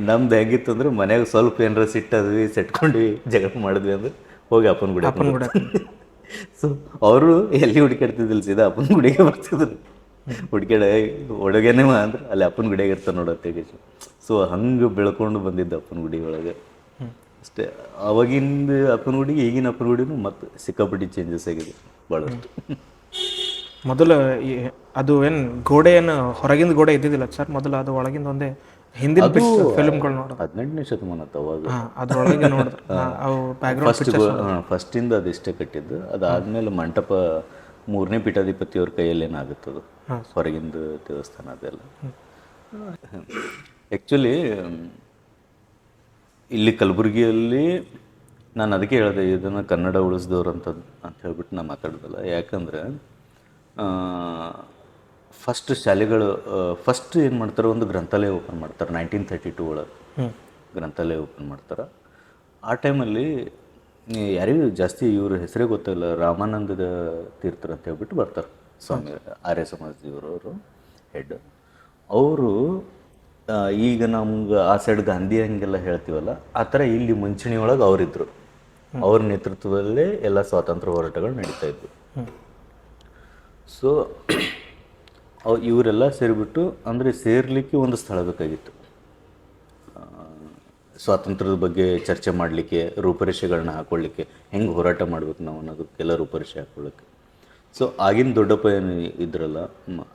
ನಮ್ದು ಹೆಂಗಿತ್ತು ಅಂದ್ರೆ ಮನ್ಯಾಗ ಸ್ವಲ್ಪ ಏನಾರ ಸಿಟ್ಟದ್ವಿ ಸೆಟ್ಕೊಂಡ್ವಿ ಜಗಳ ಮಾಡಿದ್ವಿ ಅಂದ್ರೆ ಹೋಗಿ ಅಪ್ಪನ ಗುಡಿ ಅಪ್ಪನ ಗುಡಿ ಸೊ ಅವರು ಎಲ್ಲಿ ಹುಡುಕಾಡ್ತಿದ್ದಿಲ್ಲ ಸೀದಾ ಅಪ್ಪನ ಗುಡಿಗೆ ಬರ್ತಿದ್ರು. ಹುಡುಕಾಡ ಒಳಗೇನೆ ಅಂದ್ರೆ ಅಲ್ಲಿ ಅಪ್ಪನ ಗುಡಿಯಾಗ ಇರ್ತಾರೆ ನೋಡತ್ತೆ. ಸೊ ಹಂಗೆ ಬೆಳ್ಕೊಂಡು ಬಂದಿದ್ದ ಅಪ್ಪನ ಗುಡಿ ಒಳಗೆ ಅಷ್ಟೇ. ಅವಾಗಿಂದ ಅಪ್ಪನ ಗುಡಿಗೆ ಈಗಿನ ಅಪ್ಪನ ಗುಡಿನೂ ಮತ್ತೆ ಸಿಕ್ಕಾಪಟ್ಟಿ ಚೇಂಜಸ್ ಆಗಿದೆ ಭಾಳಷ್ಟು. ಮೊದಲು ಅದು ಏನು ಗೋಡೆ ಏನು ಹೊರಗಿಂದ ಗೋಡೆ ಇದ್ದಿದ್ದಿಲ್ಲ ಸರ್, ಮೊದಲು ಅದು ಒಳಗಿಂದ ಒಂದೇ ಹಿಂದಿನ ಅದು ಫಿಲ್ಮ್ಗಳು ನೋಡೋದು. 18ನೇ ಶತಮಾನ ಆತ ಅವಾಗ. ಅದ್ರೊಳಗೆ ನೋಡಿದ್ರೆ ಅವು ಬ್ಯಾಕ್ಗ್ರೌಂಡ್ ಪಿಕ್ಚರ್ಸ್. ಫಸ್ಟಿಂದ ಅದಿಷ್ಟೇ ಕಟ್ಟಿದ್ದು. ಅದಾದಮೇಲೆ ಮಂಟಪ 3ನೇ ಪೀಠಾಧಿಪತಿಯವ್ರ ಕೈಯಲ್ಲೇನಾಗುತ್ತದು ಹೊರಗಿಂದ ದೇವಸ್ಥಾನ ಅದೆಲ್ಲ. ಆ್ಯಕ್ಚುಲಿ ಇಲ್ಲಿ ಕಲಬುರಗಿಯಲ್ಲಿ ನಾನು ಅದಕ್ಕೆ ಹೇಳಿದೆ ಇದನ್ನು ಕನ್ನಡ ಉಳಿಸ್ದವ್ರು ಅಂತ ಹೇಳ್ಬಿಟ್ಟು ನಾನು ಮಾತಾಡೋದಲ್ಲ. ಯಾಕಂದರೆ ಫಸ್ಟ್ ಶಾಲೆಗಳು ಫಸ್ಟ್ ಏನು ಮಾಡ್ತಾರೆ, ಒಂದು ಗ್ರಂಥಾಲಯ ಓಪನ್ ಮಾಡ್ತಾರೆ 1932 ಒಳಗೆ. ಗ್ರಂಥಾಲಯ ಓಪನ್ ಮಾಡ್ತಾರೆ. ಆ ಟೈಮಲ್ಲಿ ಯಾರಿಗೂ ಜಾಸ್ತಿ ಇವ್ರ ಹೆಸರೇ ಗೊತ್ತಿಲ್ಲ, ರಾಮಾನಂದದ ತೀರ್ಥರು ಅಂತ ಹೇಳ್ಬಿಟ್ಟು ಬರ್ತಾರೆ, ಸ್ವಾಮಿ ಆರ್ಯ ಸಮಾಜದವರು ಹೆಡ್. ಅವರು ಈಗ ನಮ್ಗೆ ಆ ಸೈಡ್ ಗಾಂಧಿ ಹಂಗೆಲ್ಲ ಹೇಳ್ತೀವಲ್ಲ, ಆ ಥರ ಇಲ್ಲಿ ಮುಂಚೂಣಿ ಒಳಗೆ ಅವರಿದ್ದರು. ಅವ್ರ ನೇತೃತ್ವದಲ್ಲೇ ಎಲ್ಲ ಸ್ವಾತಂತ್ರ್ಯ ಹೋರಾಟಗಳು ನಡೀತಾ ಇದ್ವು. ಸೊ ಇವರೆಲ್ಲ ಸೇರಿಬಿಟ್ಟು ಅಂದರೆ ಸೇರಲಿಕ್ಕೆ ಒಂದು ಸ್ಥಳ ಬೇಕಾಗಿತ್ತು, ಸ್ವಾತಂತ್ರ್ಯದ ಬಗ್ಗೆ ಚರ್ಚೆ ಮಾಡಲಿಕ್ಕೆ, ರೂಪರೇಷೆಗಳನ್ನ ಹಾಕ್ಕೊಳ್ಳಿಕ್ಕೆ, ಹೆಂಗೆ ಹೋರಾಟ ಮಾಡ್ಬೇಕು ನಾವು ಅನ್ನೋದಕ್ಕೆಲ್ಲ ರೂಪರೇಷೆ ಹಾಕ್ಕೊಳ್ಳಿಕ್ಕೆ. ಸೊ ಆಗಿನ ದೊಡ್ಡಪ್ಪ ಏನು ಇದ್ರಲ್ಲ,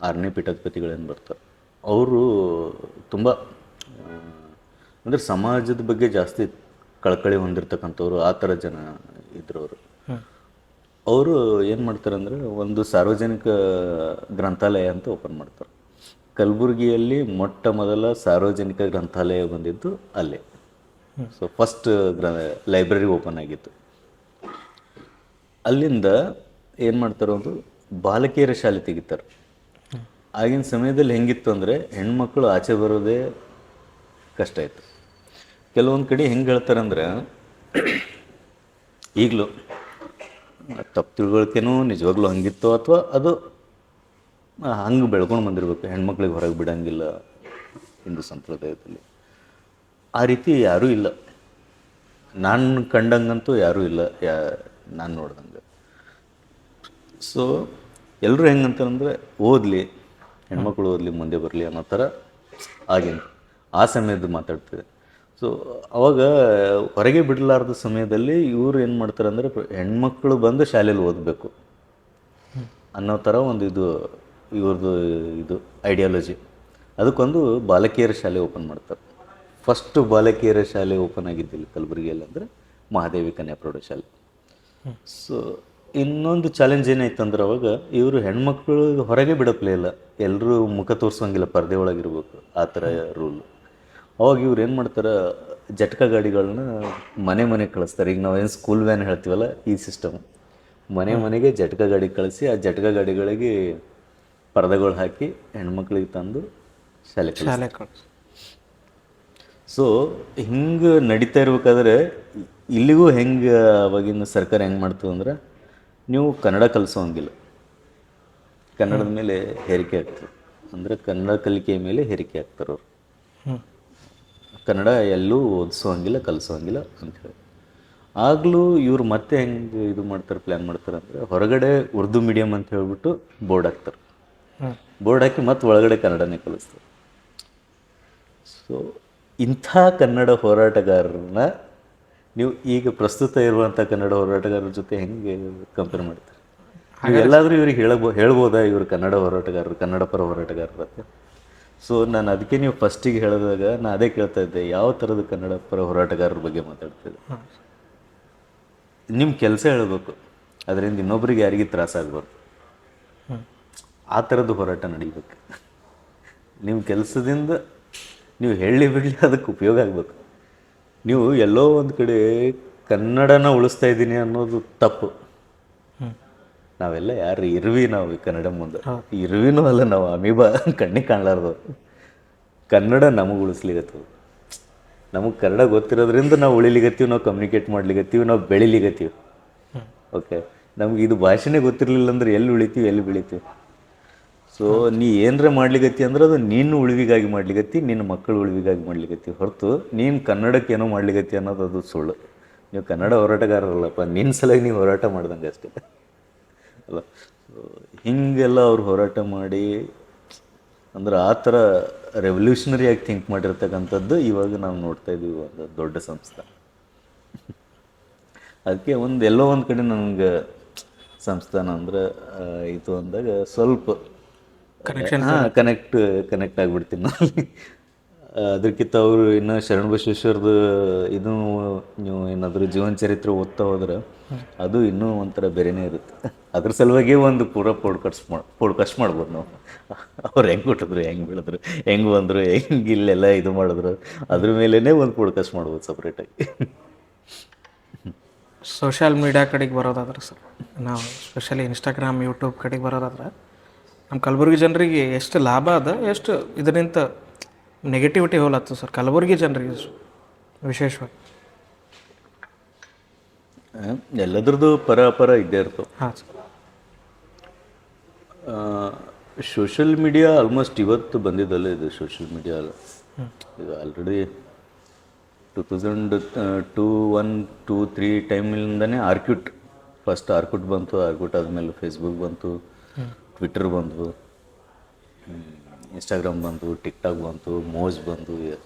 6ನೇ ಪೀಠಾಧಿಪತಿಗಳೇನು ಬರ್ತಾರೆ, ಅವರು ತುಂಬ ಅಂದರೆ ಸಮಾಜದ ಬಗ್ಗೆ ಜಾಸ್ತಿ ಕಳಕಳಿ ಹೊಂದಿರ್ತಕ್ಕಂಥವ್ರು, ಆ ಥರ ಜನ ಇದ್ರು ಅವರು. ಅವರು ಏನು ಮಾಡ್ತಾರೆ ಅಂದರೆ ಒಂದು ಸಾರ್ವಜನಿಕ ಗ್ರಂಥಾಲಯ ಅಂತ ಓಪನ್ ಮಾಡ್ತಾರೆ. ಕಲಬುರಗಿಯಲ್ಲಿ ಮೊಟ್ಟ ಮೊದಲ ಸಾರ್ವಜನಿಕ ಗ್ರಂಥಾಲಯ ಬಂದಿದ್ದು ಅಲ್ಲೇ. ಸೊ ಫಸ್ಟ್ ಲೈಬ್ರರಿ ಓಪನ್ ಆಗಿತ್ತು. ಅಲ್ಲಿಂದ ಏನು ಮಾಡ್ತಾರೆ, ಒಂದು ಬಾಲಕಿಯರ ಶಾಲೆ ತೆಗಿತಾರೆ. ಆಗಿನ ಸಮಯದಲ್ಲಿ ಹೆಂಗಿತ್ತು ಅಂದರೆ ಹೆಣ್ಮಕ್ಳು ಆಚೆ ಬರೋದೇ ಕಷ್ಟ ಇತ್ತು. ಕೆಲವೊಂದು ಕಡೆ ಹೆಂಗೆ ಹೇಳ್ತಾರೆ ಅಂದರೆ, ಈಗಲೂ ತಪ್ಪು ತಿಳುವಳಿಕೆನೂ ನಿಜವಾಗ್ಲೂ ಹಂಗಿತ್ತು, ಅಥವಾ ಅದು ಹಂಗೆ ಬೆಳ್ಕೊಂಡು ಬಂದಿರಬೇಕು, ಹೆಣ್ಮಕ್ಳಿಗೆ ಹೊರಗೆ ಬಿಡೋಂಗಿಲ್ಲ ಹಿಂದೂ ಸಂಪ್ರದಾಯದಲ್ಲಿ. ಆ ರೀತಿ ಯಾರೂ ಇಲ್ಲ, ನಾನು ಕಂಡಂಗಂತೂ ಯಾರೂ ಇಲ್ಲ, ನಾನು ನೋಡ್ದಂಗೆ. ಸೊ ಎಲ್ಲರೂ ಹೆಂಗಂತಂದರೆ ಓದಲಿ, ಹೆಣ್ಮಕ್ಳು ಓದಲಿ, ಮುಂದೆ ಬರಲಿ ಅನ್ನೋ ಥರ ಆಗಿನ ಆ ಸಮಯದ್ದು ಮಾತಾಡ್ತಿದೆ. ಸೊ ಅವಾಗ ಹೊರಗೆ ಬಿಡಲಾರ್ದ ಸಮಯದಲ್ಲಿ ಇವರು ಏನು ಮಾಡ್ತಾರೆ ಅಂದರೆ, ಹೆಣ್ಮಕ್ಳು ಬಂದು ಶಾಲೆಯಲ್ಲಿ ಓದಬೇಕು ಅನ್ನೋ ಥರ ಒಂದು ಇವ್ರದ್ದು ಐಡಿಯಾಲಜಿ. ಅದಕ್ಕೊಂದು ಬಾಲಕಿಯರ ಶಾಲೆ ಓಪನ್ ಮಾಡ್ತಾರೆ. ಫಸ್ಟ್ ಬಾಲಕಿಯರ ಶಾಲೆ ಓಪನ್ ಆಗಿದ್ದಿಲ್ಲ ಕಲಬುರಗಿಯಲ್ಲಿ ಅಂದರೆ ಮಹಾದೇವಿ ಕನ್ಯಾ ಪ್ರೌಢಶಾಲೆ. ಸೊ ಇನ್ನೊಂದು ಚಾಲೆಂಜ್ ಏನಾಯ್ತು ಅಂದ್ರೆ, ಅವಾಗ ಇವರು ಹೆಣ್ಮಕ್ಳು ಹೊರಗೆ ಬಿಡೋಕ್ಲೇ ಇಲ್ಲ, ಎಲ್ಲರೂ ಮುಖ ತೋರಿಸೋಂಗಿಲ್ಲ, ಪರದೆ ಒಳಗಿರ್ಬೇಕು, ಆ ಥರ ರೂಲ್. ಅವಾಗ ಇವ್ರು ಏನು ಮಾಡ್ತಾರೆ, ಜಟ್ಕಾ ಗಾಡಿಗಳನ್ನ ಮನೆ ಮನೆಗೆ ಕಳಿಸ್ತಾರೆ. ಈಗ ನಾವೇನು ಸ್ಕೂಲ್ ವ್ಯಾನ್ ಹೇಳ್ತೀವಲ್ಲ, ಈ ಸಿಸ್ಟಮ್ ಮನೆ ಮನೆಗೆ ಜಟ್ಕಾ ಗಾಡಿ ಕಳಿಸಿ, ಆ ಜಟ್ಕಾ ಗಾಡಿಗಳಿಗೆ ಪರದೆಗಳು ಹಾಕಿ ಹೆಣ್ಮಕ್ಳಿಗೆ ತಂದು ಶಾಲೆ ಕಳಿಸಿ. ಸೊ ಹಿಂಗೆ ನಡೀತಾ ಇರ್ಬೇಕಾದ್ರೆ ಇಲ್ಲಿಗೂ ಹೆಂಗೆ ಅವಾಗಿನ ಸರ್ಕಾರ ಹೆಂಗೆ ಮಾಡ್ತದೆ ಅಂದ್ರೆ, ನೀವು ಕನ್ನಡ ಕಲಿಸೋಂಗಿಲ್ಲ, ಕನ್ನಡದ ಮೇಲೆ ಹೇರಿಕೆ ಆಗ್ತದೆ, ಅಂದರೆ ಕನ್ನಡ ಕಲಿಕೆಯ ಮೇಲೆ ಹೇರಿಕೆ ಆಗ್ತಾರೆ ಅವರು. ಕನ್ನಡ ಎಲ್ಲೂ ಓದಿಸೋಂಗಿಲ್ಲ, ಕಲಿಸೋಂಗಿಲ್ಲ ಅಂಥೇಳಿ. ಆಗಲೂ ಇವ್ರು ಮತ್ತೆ ಹೆಂಗೆ ಇದು ಮಾಡ್ತಾರೆ, ಪ್ಲ್ಯಾನ್ ಮಾಡ್ತಾರೆ ಅಂದರೆ, ಹೊರಗಡೆ ಉರ್ದು ಮೀಡಿಯಮ್ ಅಂತ ಹೇಳ್ಬಿಟ್ಟು ಬೋರ್ಡ್ ಹಾಕ್ತಾರೆ. ಬೋರ್ಡ್ ಹಾಕಿ ಮತ್ತೆ ಒಳಗಡೆ ಕನ್ನಡನೇ ಕಲಿಸ್ತಾರೆ. ಸೊ ಇಂಥ ಕನ್ನಡ ಹೋರಾಟಗಾರರನ್ನ ನೀವು ಈಗ ಪ್ರಸ್ತುತ ಇರುವಂಥ ಕನ್ನಡ ಹೋರಾಟಗಾರರ ಜೊತೆ ಹೆಂಗೆ ಕಂಪೇರ್ ಮಾಡ್ತಾರೆ? ಎಲ್ಲಾದರೂ ಇವ್ರಿಗೆ ಹೇಳ್ಬೋದಾ ಇವರು ಕನ್ನಡ ಹೋರಾಟಗಾರರು, ಕನ್ನಡ ಪರ ಹೋರಾಟಗಾರರು ಅಂತ? ಸೊ ನಾನು ಅದಕ್ಕೆ ನೀವು ಫಸ್ಟಿಗೆ ಹೇಳಿದಾಗ ನಾನು ಅದೇ ಕೇಳ್ತಾ ಇದ್ದೆ, ಯಾವ ಥರದ ಕನ್ನಡ ಪರ ಹೋರಾಟಗಾರರ ಬಗ್ಗೆ ಮಾತಾಡ್ತಿದ್ದೆ. ನಿಮ್ಮ ಕೆಲಸ ಹೇಳಬೇಕು, ಅದರಿಂದ ಇನ್ನೊಬ್ರಿಗೆ ಯಾರಿಗೂ ತ್ರಾಸಾಗಬಾರ್ದು, ಆ ಥರದ್ದು ಹೋರಾಟ ನಡೀಬೇಕು. ನಿಮ್ಮ ಕೆಲಸದಿಂದ ನೀವು ಹೇಳಿ ಬಿಡಲಿ ಅದಕ್ಕೆ ಉಪಯೋಗ ಆಗಬೇಕು. ನೀವು ಎಲ್ಲೋ ಒಂದು ಕಡೆ ಕನ್ನಡನ ಉಳಿಸ್ತಾ ಇದ್ದೀನಿ ಅನ್ನೋದು ತಪ್ಪು. ನಾವೆಲ್ಲ ಯಾರು ಇರುವಿ, ನಾವು ಕನ್ನಡ ಮುಂದೆ ಇರುವಿನೂ ಅಲ್ಲ, ನಾವು ಅಮೀಬಾ, ಕಣ್ಣಿಗೆ ಕಾಣಲಾರ್ದು. ಕನ್ನಡ ನಮಗೆ ಉಳಿಸ್ಲಿಗತ್ತೀವಿ, ನಮಗೆ ಕನ್ನಡ ಗೊತ್ತಿರೋದ್ರಿಂದ ನಾವು ಉಳಿಲಿಗತ್ತೀವಿ, ನಾವು ಕಮ್ಯುನಿಕೇಟ್ ಮಾಡ್ಲಿಗತ್ತೀವಿ, ನಾವು ಬೆಳಿಲಿಗತ್ತೀವಿ. ಓಕೆ, ನಮ್ಗೆ ಇದು ಭಾಷೆನೇ ಗೊತ್ತಿರಲಿಲ್ಲ ಅಂದ್ರೆ ಎಲ್ಲಿ ಉಳಿತೀವಿ, ಎಲ್ಲಿ ಬೆಳಿತೀವಿ? ಸೊ ಸೊ ನೀ ಏನರ ಮಾಡ್ಲಿಕತ್ತಿ ಅಂದ್ರೆ ಅದು ನೀನು ಉಳಿವಿಗಾಗಿ ಮಾಡ್ಲಿಕತ್ತಿ, ನಿನ್ನ ಮಕ್ಕಳು ಉಳಿವಿಗಾಗಿ ಮಾಡ್ಲಿಕತ್ತಿ ಹೊರತು ನೀನು ಕನ್ನಡಕ್ಕೆ ಏನೋ ಮಾಡ್ಲಿಕತ್ತಿ ಅನ್ನೋದು ಅದು ಸುಳ್ಳು. ನೀವು ಕನ್ನಡ ಹೋರಾಟಗಾರರಲ್ಲಪ್ಪ, ನಿನ್ನ ಸಲುವಾಗಿ ನೀವು ಹೋರಾಟ ಮಾಡ್ದಂಗೆ ಅಷ್ಟೇ ಅಲ್ಲ. ಹೀಗೆಲ್ಲ ಅವ್ರು ಹೋರಾಟ ಮಾಡಿ ಅಂದ್ರೆ ಆ ಥರ ರೆವಲ್ಯೂಷನರಿಯಾಗಿ ಥಿಂಕ್ ಮಾಡಿರ್ತಕ್ಕಂಥದ್ದು ಇವಾಗ ನಾವು ನೋಡ್ತಾ ಇದ್ದೀವಿ ಒಂದು ದೊಡ್ಡ ಸಂಸ್ಥೆ. ಅದಕ್ಕೆ ಎಲ್ಲೋ ಒಂದು ಕಡೆ ನನಗೆ ಸಂಸ್ಥಾನ ಅಂದ್ರೆ ಇದು ಅಂದಾಗ ಸ್ವಲ್ಪ ಕನೆಕ್ಟ್ ಆಗಿಬಿಡ್ತೀನಿ ನಾನು. ಅದಕ್ಕಿಂತ ಅವರು ಇನ್ನು ಶರಣ ಬಸವೇಶ್ವರದು ಇದು ನೀವು ಏನಾದರೂ ಜೀವನ ಚರಿತ್ರೆ ಓದ್ತಾ ಹೋದ್ರೆ ಅದು ಇನ್ನೂ ಒಂಥರ ಬೇರೆನೇ ಇರುತ್ತೆ. ಅದ್ರ ಸಲುವಾಗಿ ಒಂದು ಪೂರ ಪೋಡ್ಕಾಸ್ಟ್ ಮಾಡ್ಬೋದು ನಾವು. ಅವ್ರು ಹೆಂಗೆ ಹುಟ್ಟಿದ್ರು, ಹೆಂಗೆ ಬೆಳೆದ್ರು, ಹೆಂಗೆ ಬಂದರು, ಹೆಂಗೆ ಇಲ್ಲೆಲ್ಲ ಇದು ಮಾಡಿದ್ರು, ಅದ್ರ ಮೇಲೇ ಒಂದು ಪೋಡ್ಕಾಸ್ಟ್ ಮಾಡ್ಬೋದು ಸಪ್ರೇಟಾಗಿ. ಸೋಷಿಯಲ್ ಮೀಡಿಯಾ ಕಡೆಗೆ ಬರೋದಾದ್ರೆ ಸರ್, ನಾವು ಸ್ಪೆಷಲಿ ಇನ್ಸ್ಟಾಗ್ರಾಮ್, ಯೂಟ್ಯೂಬ್ ಕಡೆಗೆ ಬರೋದಾದ್ರೆ ನಮ್ಮ ಕಲಬುರಗಿ ಜನರಿಗೆ ಎಷ್ಟು ಲಾಭ ಅದ, ಎಷ್ಟು ಇದರಿಂದ ನೆಗೆಟಿವಿಟಿ ಹೋಲತ್ತು ಸರ್ ಕಲಬುರಗಿ ಜನರಿಗೆ ವಿಶೇಷವಾಗಿ? ಎಲ್ಲದ್ರದ್ದು ಪರ ಇದ್ದೇ ಇರ್ತವೆ. ಹಾಂ ಸರ್. ಸೋಷಿಯಲ್ ಮೀಡಿಯಾ ಆಲ್ಮೋಸ್ಟ್ ಇವತ್ತು ಬಂದಿದ್ದಲ್ಲ ಇದು. ಸೋಷಿಯಲ್ ಮೀಡಿಯಾ ಈಗ ಆಲ್ರೆಡಿ 2002-1-2-3 ಟೈಮಿಂದನೇ ಫಸ್ಟ್ ಆರ್ಕ್ಯೂಟ್ ಬಂತು. ಆರ್ಕ್ಯೂಟ್ ಆದಮೇಲೆ ಫೇಸ್ಬುಕ್ ಬಂತು, ಟ್ವಿಟ್ಟರ್ ಬಂತು, ಇನ್ಸ್ಟಾಗ್ರಾಮ್ ಬಂತು, ಟಿಕ್ಟಾಕ್ ಬಂತು, ಮೋಜ್ ಬಂತು,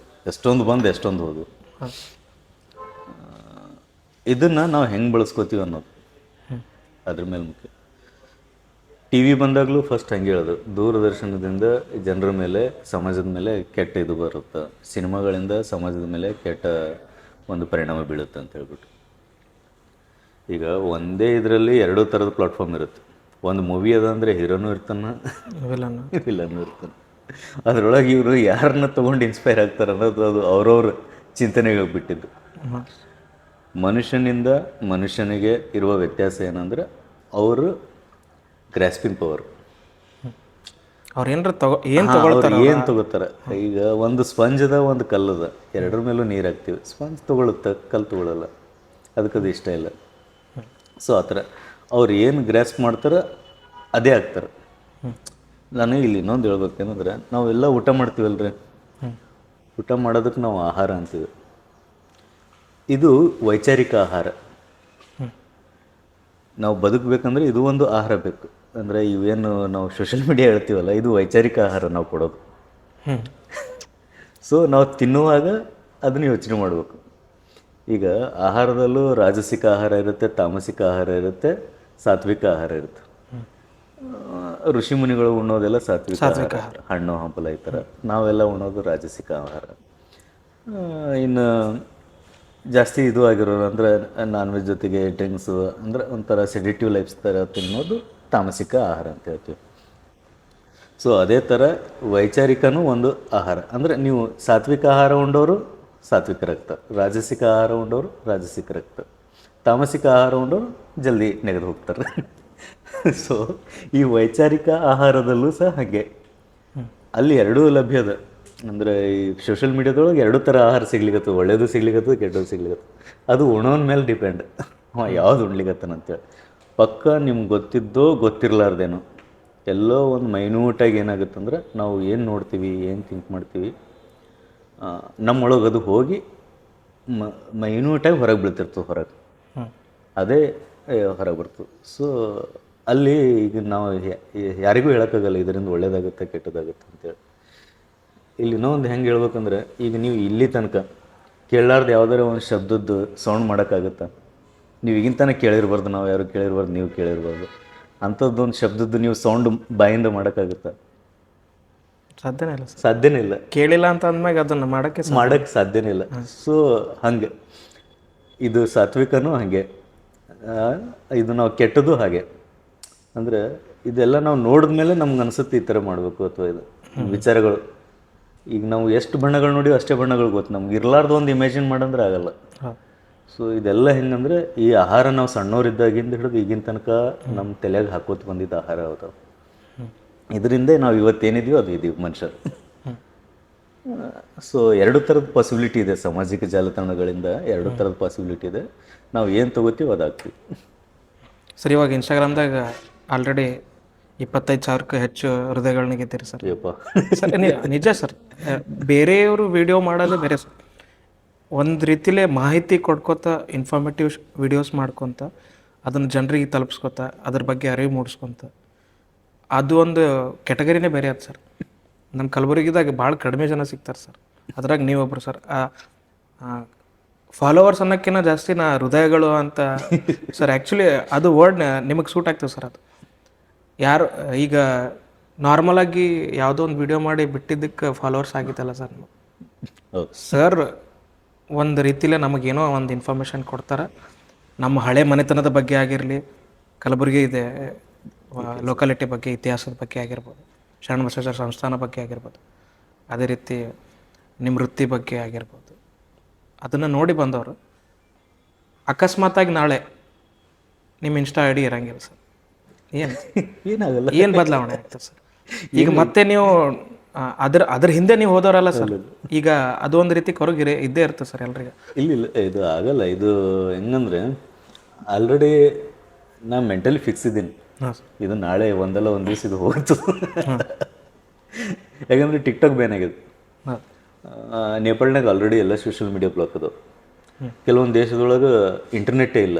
ಎಷ್ಟೊಂದು ಹೋದು. ಇದನ್ನು ನಾವು ಹೆಂಗೆ ಬಳಸ್ಕೋತೀವಿ ಅನ್ನೋದು ಅದ್ರ ಮೇಲೆ ಮುಖ್ಯ. ಟಿ ವಿ ಬಂದಾಗಲೂ ಫಸ್ಟ್ ಹಂಗೆ ಹೇಳೋದು, ದೂರದರ್ಶನದಿಂದ ಜನರ ಮೇಲೆ, ಸಮಾಜದ ಮೇಲೆ ಕೆಟ್ಟ ಇದು ಬರುತ್ತೆ, ಸಿನಿಮಾಗಳಿಂದ ಸಮಾಜದ ಮೇಲೆ ಕೆಟ್ಟ ಒಂದು ಪರಿಣಾಮ ಬೀಳುತ್ತೆ ಅಂತ ಹೇಳ್ಬಿಟ್ಟು. ಈಗ ಒಂದೇ ಇದರಲ್ಲಿ 2 ಥರದ ಪ್ಲಾಟ್ಫಾರ್ಮ್ ಇರುತ್ತೆ. ಒಂದು ಮೂವಿ ಅದ ಅಂದರೆ ಹೀರೋನೂ ಇರ್ತಾನೆ, ವಿಲನ್ನು ಇರ್ತಾನೆ. ಅದರೊಳಗೆ ಇವರು ಯಾರನ್ನ ತೊಗೊಂಡು ಇನ್ಸ್ಪೈರ್ ಆಗ್ತಾರೆ ಅನ್ನೋದು ಅದು ಅವ್ರವ್ರ ಚಿಂತನೆಗೆ ಹೋಗ್ಬಿಟ್ಟಿದ್ದು. ಮನುಷ್ಯನಿಂದ ಮನುಷ್ಯನಿಗೆ ಇರುವ ವ್ಯತ್ಯಾಸ ಏನಂದ್ರೆ ಅವರು ಗ್ರಾಸ್ಪಿಂಗ್ ಪವರ್. ಅವ್ರು ಏನು ತಗೋತಾರೆ. ಈಗ ಒಂದು ಸ್ಪಂಜ್ ಅದ, ಒಂದು ಕಲ್ಲದ, ಎರಡರ ಮೇಲೂ ನೀರು ಹಾಕ್ತೀವಿ, ಸ್ಪಂಜ್ ತೊಗೊಳುತ್ತೆ, ಕಲ್ಲು ತೊಗೊಳಲ್ಲ, ಅದಕ್ಕದು ಇಷ್ಟ ಇಲ್ಲ. ಸೊ ಆ ಥರ ಅವ್ರು ಏನು ಗ್ರಾಸ್ಪ್ ಮಾಡ್ತಾರೆ ಅದೇ ಆಗ್ತಾರೆ. ನಾನು ಇಲ್ಲಿ ಇನ್ನೊಂದು ಹೇಳ್ಬೇಕೇನಂದ್ರೆ, ನಾವೆಲ್ಲ ಊಟ ಮಾಡ್ತೀವಲ್ರಿ, ಊಟ ಮಾಡೋದಕ್ಕೆ ನಾವು ಆಹಾರ ಅಂತೀವಿ. ಇದು ವೈಚಾರಿಕ ಆಹಾರ. ನಾವು ಬದುಕಬೇಕಂದ್ರೆ ಇದು ಒಂದು ಆಹಾರ ಬೇಕು. ಅಂದರೆ ಇವೇನು ನಾವು ಸೋಷಿಯಲ್ ಮೀಡಿಯಾ ಹೇಳ್ತೀವಲ್ಲ, ಇದು ವೈಚಾರಿಕ ಆಹಾರ ನಾವು ಕೊಡೋದು. ಸೊ ನಾವು ತಿನ್ನುವಾಗ ಅದನ್ನು ಯೋಚನೆ ಮಾಡಬೇಕು. ಈಗ ಆಹಾರದಲ್ಲೂ ರಾಜಸಿಕ ಆಹಾರ ಇರುತ್ತೆ, ತಾಮಸಿಕ ಆಹಾರ ಇರುತ್ತೆ, ಸಾತ್ವಿಕ ಆಹಾರ ಇರುತ್ತೆ. ಋಷಿ ಮುನಿಗಳು ಉಣ್ಣೋದೆಲ್ಲ ಸಾತ್ವಿಕ ಆಹಾರ, ಹಣ್ಣು ಹಂಪಲ ಈ ಥರ. ನಾವೆಲ್ಲ ಉಣ್ಣೋದು ರಾಜಸಿಕ ಆಹಾರ. ಇನ್ನು ಜಾಸ್ತಿ ಇದು ಆಗಿರೋರು ಅಂದರೆ ನಾನ್ ವೆಜ್ ಜೊತೆಗೆ ಡ್ರಿಂಕ್ಸು, ಅಂದರೆ ಒಂಥರ ಸೆಡಿಟಿವ್ ಲೈಫ್ ಥರ ತಿನ್ನೋದು ತಾಮಸಿಕ ಆಹಾರ ಅಂತ ಹೇಳ್ತೀವಿ. ಸೊ ಅದೇ ಥರ ವೈಚಾರಿಕನೂ ಒಂದು ಆಹಾರ. ಅಂದರೆ ನೀವು ಸಾತ್ವಿಕ ಆಹಾರ ಉಂಡವರು ಸಾತ್ವಿಕ ರಕ್ತ, ರಾಜಸಿಕ ಆಹಾರ ಉಂಡವರು ರಾಜಸಿಕ ರಕ್ತ, ತಾಮಸಿಕ ಆಹಾರ ಉಂಡವರು ಜಲ್ದಿ ನೆಗೆದು ಹೋಗ್ತಾರೆ. ಸೊ ಈ ವೈಚಾರಿಕ ಆಹಾರದಲ್ಲೂ ಸಹ ಹಾಗೆ ಅಲ್ಲಿ ಎರಡೂ ಲಭ್ಯ ಅದ. ಅಂದರೆ ಈ ಸೋಷಿಯಲ್ ಮೀಡಿಯಾದೊಳಗೆ 2 ಥರ ಆಹಾರ ಸಿಗ್ಲಿಕ್ಕತ್ತು, ಒಳ್ಳೇದು ಸಿಗ್ಲಿಕ್ಕತ್ತು, ಕೆಟ್ಟದ್ದು ಸಿಗ್ಲಿಕ್ಕತ್ತು. ಅದು ಉಣೋನ್ ಮೇಲೆ ಡಿಪೆಂಡ್, ಯಾವ್ದು ಉಣ್ಲಿಕ್ಕತ್ತನಂತೇಳಿ. ಪಕ್ಕ ನಿಮ್ಗೆ ಗೊತ್ತಿರಲಾರ್ದೇನೋ ಎಲ್ಲೋ ಒಂದು ಮೈನ್ಯೂಟಾಗಿ ಏನಾಗುತ್ತಂದ್ರೆ, ನಾವು ಏನು ನೋಡ್ತೀವಿ, ಏನು ಥಿಂಕ್ ಮಾಡ್ತೀವಿ, ನಮ್ಮೊಳಗೆ ಅದು ಹೋಗಿ ಮೈನ್ಯೂಟಾಗಿ ಹೊರಗೆ ಬೀಳ್ತಿರ್ತವೆ. ಅದೇ ಹೊರಗೆ ಬರ್ತದೆ. ಸೊ ಅಲ್ಲಿ ಈಗ ನಾವು ಯಾರಿಗೂ ಹೇಳೋಕ್ಕಾಗಲ್ಲ ಇದರಿಂದ ಒಳ್ಳೇದಾಗುತ್ತೆ ಕೆಟ್ಟದಾಗುತ್ತೆ ಅಂತೇಳಿ. ಇಲ್ಲಿ ಇನ್ನೊಂದು ಹೆಂಗೆ ಹೇಳ್ಬೇಕಂದ್ರೆ, ಈಗ ನೀವು ಇಲ್ಲಿ ತನಕ ಕೇಳಲಾರ್ದು ಯಾವುದಾರ ಒಂದು ಶಬ್ದದ್ದು ಸೌಂಡ್ ಮಾಡೋಕ್ಕಾಗುತ್ತಾ? ನೀವು ಈಗಿನ ತನಕ ಕೇಳಿರ್ಬಾರ್ದು, ನಾವು ಯಾರು ಕೇಳಿರ್ಬಾರ್ದು, ನೀವು ಕೇಳಿರ್ಬಾರ್ದು ಅಂಥದ್ದೊಂದು ಶಬ್ದದ್ದು ನೀವು ಸೌಂಡ್ ಬಾಯಿಂದ ಮಾಡೋಕ್ಕಾಗುತ್ತಾ? ಸಾಧ್ಯನೇ ಇಲ್ಲ. ಸಾಧ್ಯನೇ ಇಲ್ಲ. ಕೇಳಿಲ್ಲ ಅಂತ ಅಂದ್ಮ್ಯಾಗ ಅದನ್ನು ಮಾಡೋಕ್ಕೆ ಸಾಧ್ಯನೇ ಇಲ್ಲ. ಸೊ ಹಂಗೆ ಇದು ಸಾತ್ವಿಕನೂ ಹಾಗೆ, ಇದು ನಾವು ಕೆಟ್ಟದ್ದು ಹಾಗೆ. ಅಂದರೆ ಇದೆಲ್ಲ ನಾವು ನೋಡಿದ ಮೇಲೆ ನಮ್ಗೆ ಅನಿಸುತ್ತೆ ಈ ಥರ ಮಾಡಬೇಕು ಅಥವಾ ಇದು ವಿಚಾರಗಳು. ಈಗ ನಾವು ಎಷ್ಟು ಬಣ್ಣಗಳು ನೋಡಿವಿ ಅಷ್ಟೇ ಬಣ್ಣಗಳು ಗೊತ್ತು, ನಮ್ಗೆ ಇರಲಾರ್ದು ಒಂದು ಇಮ್ಯಾಜಿನ್ ಮಾಡಂದ್ರೆ ಆಗಲ್ಲ. ಸೊ ಇದೆಲ್ಲ ಹೆಂಗಂದ್ರೆ, ಈ ಆಹಾರ ನಾವು ಸಣ್ಣವರಿದ್ದಾಗಿಂದ ಹಿಡಿದು ಈಗಿನ ತನಕ ನಮ್ಮ ತಲೆಯಾಗ ಹಾಕೋತ ಬಂದಿದ್ದ ಆಹಾರ ಅದಾವ. ಇದರಿಂದ ನಾವು ಇವತ್ತೇನಿದೀವೋ ಅದು ಇದೀವಿ ಮನುಷ್ಯರು. ಸೊ 2 ಥರದ ಪಾಸಿಬಿಲಿಟಿ ಇದೆ ಸಾಮಾಜಿಕ ಜಾಲತಾಣಗಳಿಂದ, 2 ಥರದ ಪಾಸಿಬಿಲಿಟಿ ಇದೆ. ನಾವು ಏನು ತಗೋತೀವಿ ಅದಾಗ್ತೀವಿ. ಸರಿ, ಇವಾಗ ಇನ್ಸ್ಟಾಗ್ರಾಮ್ದಾಗ ಆಲ್ರೆಡಿ 25,000ಕ್ಕೂ ಹೆಚ್ಚು ಹೃದಯಗಳನ್ನ ಗೆದ್ದಿರಿ ಸರ್. ಯಪ್ಪ. ಸರ್ ನಿಜ ಸರ್. ಬೇರೆಯವರು ವಿಡಿಯೋ ಮಾಡೋದೇ ಬೇರೆ ಸರ್. ಒಂದು ರೀತಿಲೇ ಮಾಹಿತಿ ಕೊಡ್ಕೊತ ಇನ್ಫಾರ್ಮೇಟಿವ್ ವಿಡಿಯೋಸ್ ಮಾಡ್ಕೊತ ಅದನ್ನು ಜನರಿಗೆ ತಲುಪಿಸ್ಕೊತ ಅದ್ರ ಬಗ್ಗೆ ಅರಿವು ಮೂಡಿಸ್ಕೊತ ಅದು ಒಂದು ಕೆಟಗರಿನೇ ಬೇರೆ ಅದು ಸರ್. ನಮ್ಮ ಕಲಬುರಗಿದಾಗ ಭಾಳ ಕಡಿಮೆ ಜನ ಸಿಗ್ತಾರೆ ಸರ್. ಅದ್ರಾಗ ನೀವೊಬ್ರು ಸರ್. ಫಾಲೋವರ್ಸ್ ಅನ್ನೋಕ್ಕಿಂತ ಜಾಸ್ತಿ ನಾ ಹೃದಯಗಳು ಅಂತ ಸರ್. ಆ್ಯಕ್ಚುಲಿ ಅದು ವರ್ಡ್ ನಿಮಗೆ ಸೂಟ್ ಆಗ್ತದೆ ಸರ್. ಅದು ಯಾರು ಈಗ ನಾರ್ಮಲಾಗಿ ಯಾವುದೋ ಒಂದು ವಿಡಿಯೋ ಮಾಡಿ ಬಿಟ್ಟಿದ್ದಕ್ಕೆ ಫಾಲೋವರ್ಸ್ ಆಗಿತ್ತಲ್ಲ ಸರ್. ಹೌದು ಸರ್ ಒಂದು ರೀತಿಲೇ ನಮಗೇನೋ ಒಂದು ಇನ್ಫಾರ್ಮೇಷನ್ ಕೊಡ್ತಾರೆ. ನಮ್ಮ ಹಳೆ ಮನೆತನದ ಬಗ್ಗೆ ಆಗಿರಲಿ, ಕಲಬುರಗಿ ಇದೆ ಲೋಕಾಲಿಟಿ ಬಗ್ಗೆ, ಇತಿಹಾಸದ ಬಗ್ಗೆ ಆಗಿರ್ಬೋದು, ಶರಣಬಸವೇಶ್ವರ ಸಂಸ್ಥಾನ ಬಗ್ಗೆ ಆಗಿರ್ಬೋದು, ಅದೇ ರೀತಿ ನಿಮ್ಮ ವೃತ್ತಿ ಬಗ್ಗೆ ಆಗಿರ್ಬೋದು, ಅದನ್ನು ನೋಡಿ ಬಂದವರು ಅಕಸ್ಮಾತಾಗಿ ನಾಳೆ ನಿಮ್ಮ ಇನ್ಸ್ಟಾ ಐ ಡಿ ಇರಂಗಿಲ್ಲ ಸರ್. ಏನಾಗಲ್ಲ. ಏನು ಬದಲಾವಣೆ ಆಗ್ತದೆ ಸರ್? ಈಗ ಮತ್ತೆ ನೀವು ಅದ್ರ ಹಿಂದೆ ನೀವು ಹೋದವರಲ್ಲ ಸರ್. ಈಗ ಅದೊಂದು ರೀತಿ ಕೊರಗಿರಿ ಇದ್ದೇ ಇರ್ತದೆ ಸರ್ ಎಲ್ರಿಗೆ. ಇಲ್ಲ ಇದು ಆಗಲ್ಲ. ಇದು ಹೆಂಗಂದ್ರೆ ಆಲ್ರೆಡಿ ನಾ ಮೆಂಟಲಿ ಫಿಕ್ಸ್ ಇದ್ದೀನಿ. ಇದು ನಾಳೆ ಒಂದಲ್ಲ ಒಂದು ದಿವಸ ಇದು ಹೋಗ್ತು. ಯಾಕಂದ್ರೆ ಟಿಕ್ಟಾಕ್ ಬ್ಯಾನ್ ಆಗಿದೆ. ನೇಪಾಳ್ನಾಗ ಆಲ್ರೆಡಿ ಎಲ್ಲ ಸೋಷಿಯಲ್ ಮೀಡಿಯಾ ಬ್ಲಾಕ್ ಅದಾವ. ಕೆಲವೊಂದು ದೇಶದೊಳಗೆ ಇಂಟರ್ನೆಟ್ಟೇ ಇಲ್ಲ.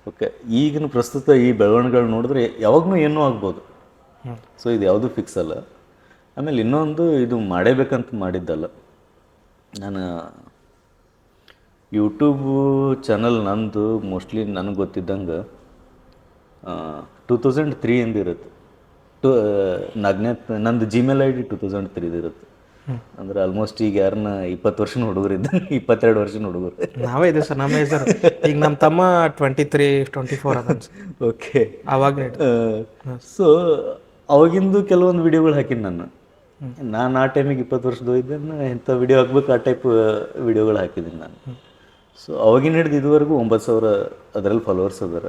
ಓಕೆ, ಈಗಿನ ಪ್ರಸ್ತುತ ಈ ಬೆಳವಣಿಗೆಗಳು ನೋಡಿದ್ರೆ ಯಾವಾಗಲೂ ಏನೂ ಆಗ್ಬೋದು. ಸೊ ಇದು ಯಾವುದೂ ಫಿಕ್ಸ್ ಅಲ್ಲ. ಆಮೇಲೆ ಇನ್ನೊಂದು, ಇದು ಮಾಡೇಬೇಕಂತ ಮಾಡಿದ್ದಲ್ಲ. ನಾನು ಯೂಟ್ಯೂಬ್ ಚಾನಲ್ ನಂದು ಮೋಸ್ಟ್ಲಿ ನನಗೆ ಗೊತ್ತಿದ್ದಂಗೆ 2003 ಇರುತ್ತೆ. ನಂದು ಜಿಮೇಲ್ ಐ ಡಿ 2003 ಇರುತ್ತೆ. ಅಂದ್ರೆ ಆಲ್ಮೋಸ್ಟ್ ಈಗ ಯಾರನ್ನ 20 ವರ್ಷದ ಹುಡುಗರು ಇದ್ದಂಗೆ, 22 ವರ್ಷದ ಹುಡುಗರು ನಾವೇ ಇದೆ ಸರ್. ನಮ್ಮ ಸರ್ ಈಗ ನಮ್ಮ ತಮ್ಮ 23, 24 ಅದ. ಓಕೆ, ಅವಾಗ ಸೊ ಅವಾಗಿಂದು ಕೆಲವೊಂದು ವಿಡಿಯೋಗಳು ಹಾಕಿನಿ ನಾನು ಆ ಟೈಮಿಗೆ 20 ವರ್ಷದ ಇದ್ದೆ. ಎಂಥ ವಿಡಿಯೋ ಹಾಕ್ಬೇಕು ಆ ಟೈಪ್ ವಿಡಿಯೋಗಳು ಹಾಕಿದ್ದೀನಿ ನಾನು. ಸೊ ಅವಾಗಿನ ಹಿಡಿದು ಇದುವರೆಗೂ 9,000 ಅದರಲ್ಲಿ ಫಾಲೋವರ್ಸ್ ಅದಾರ.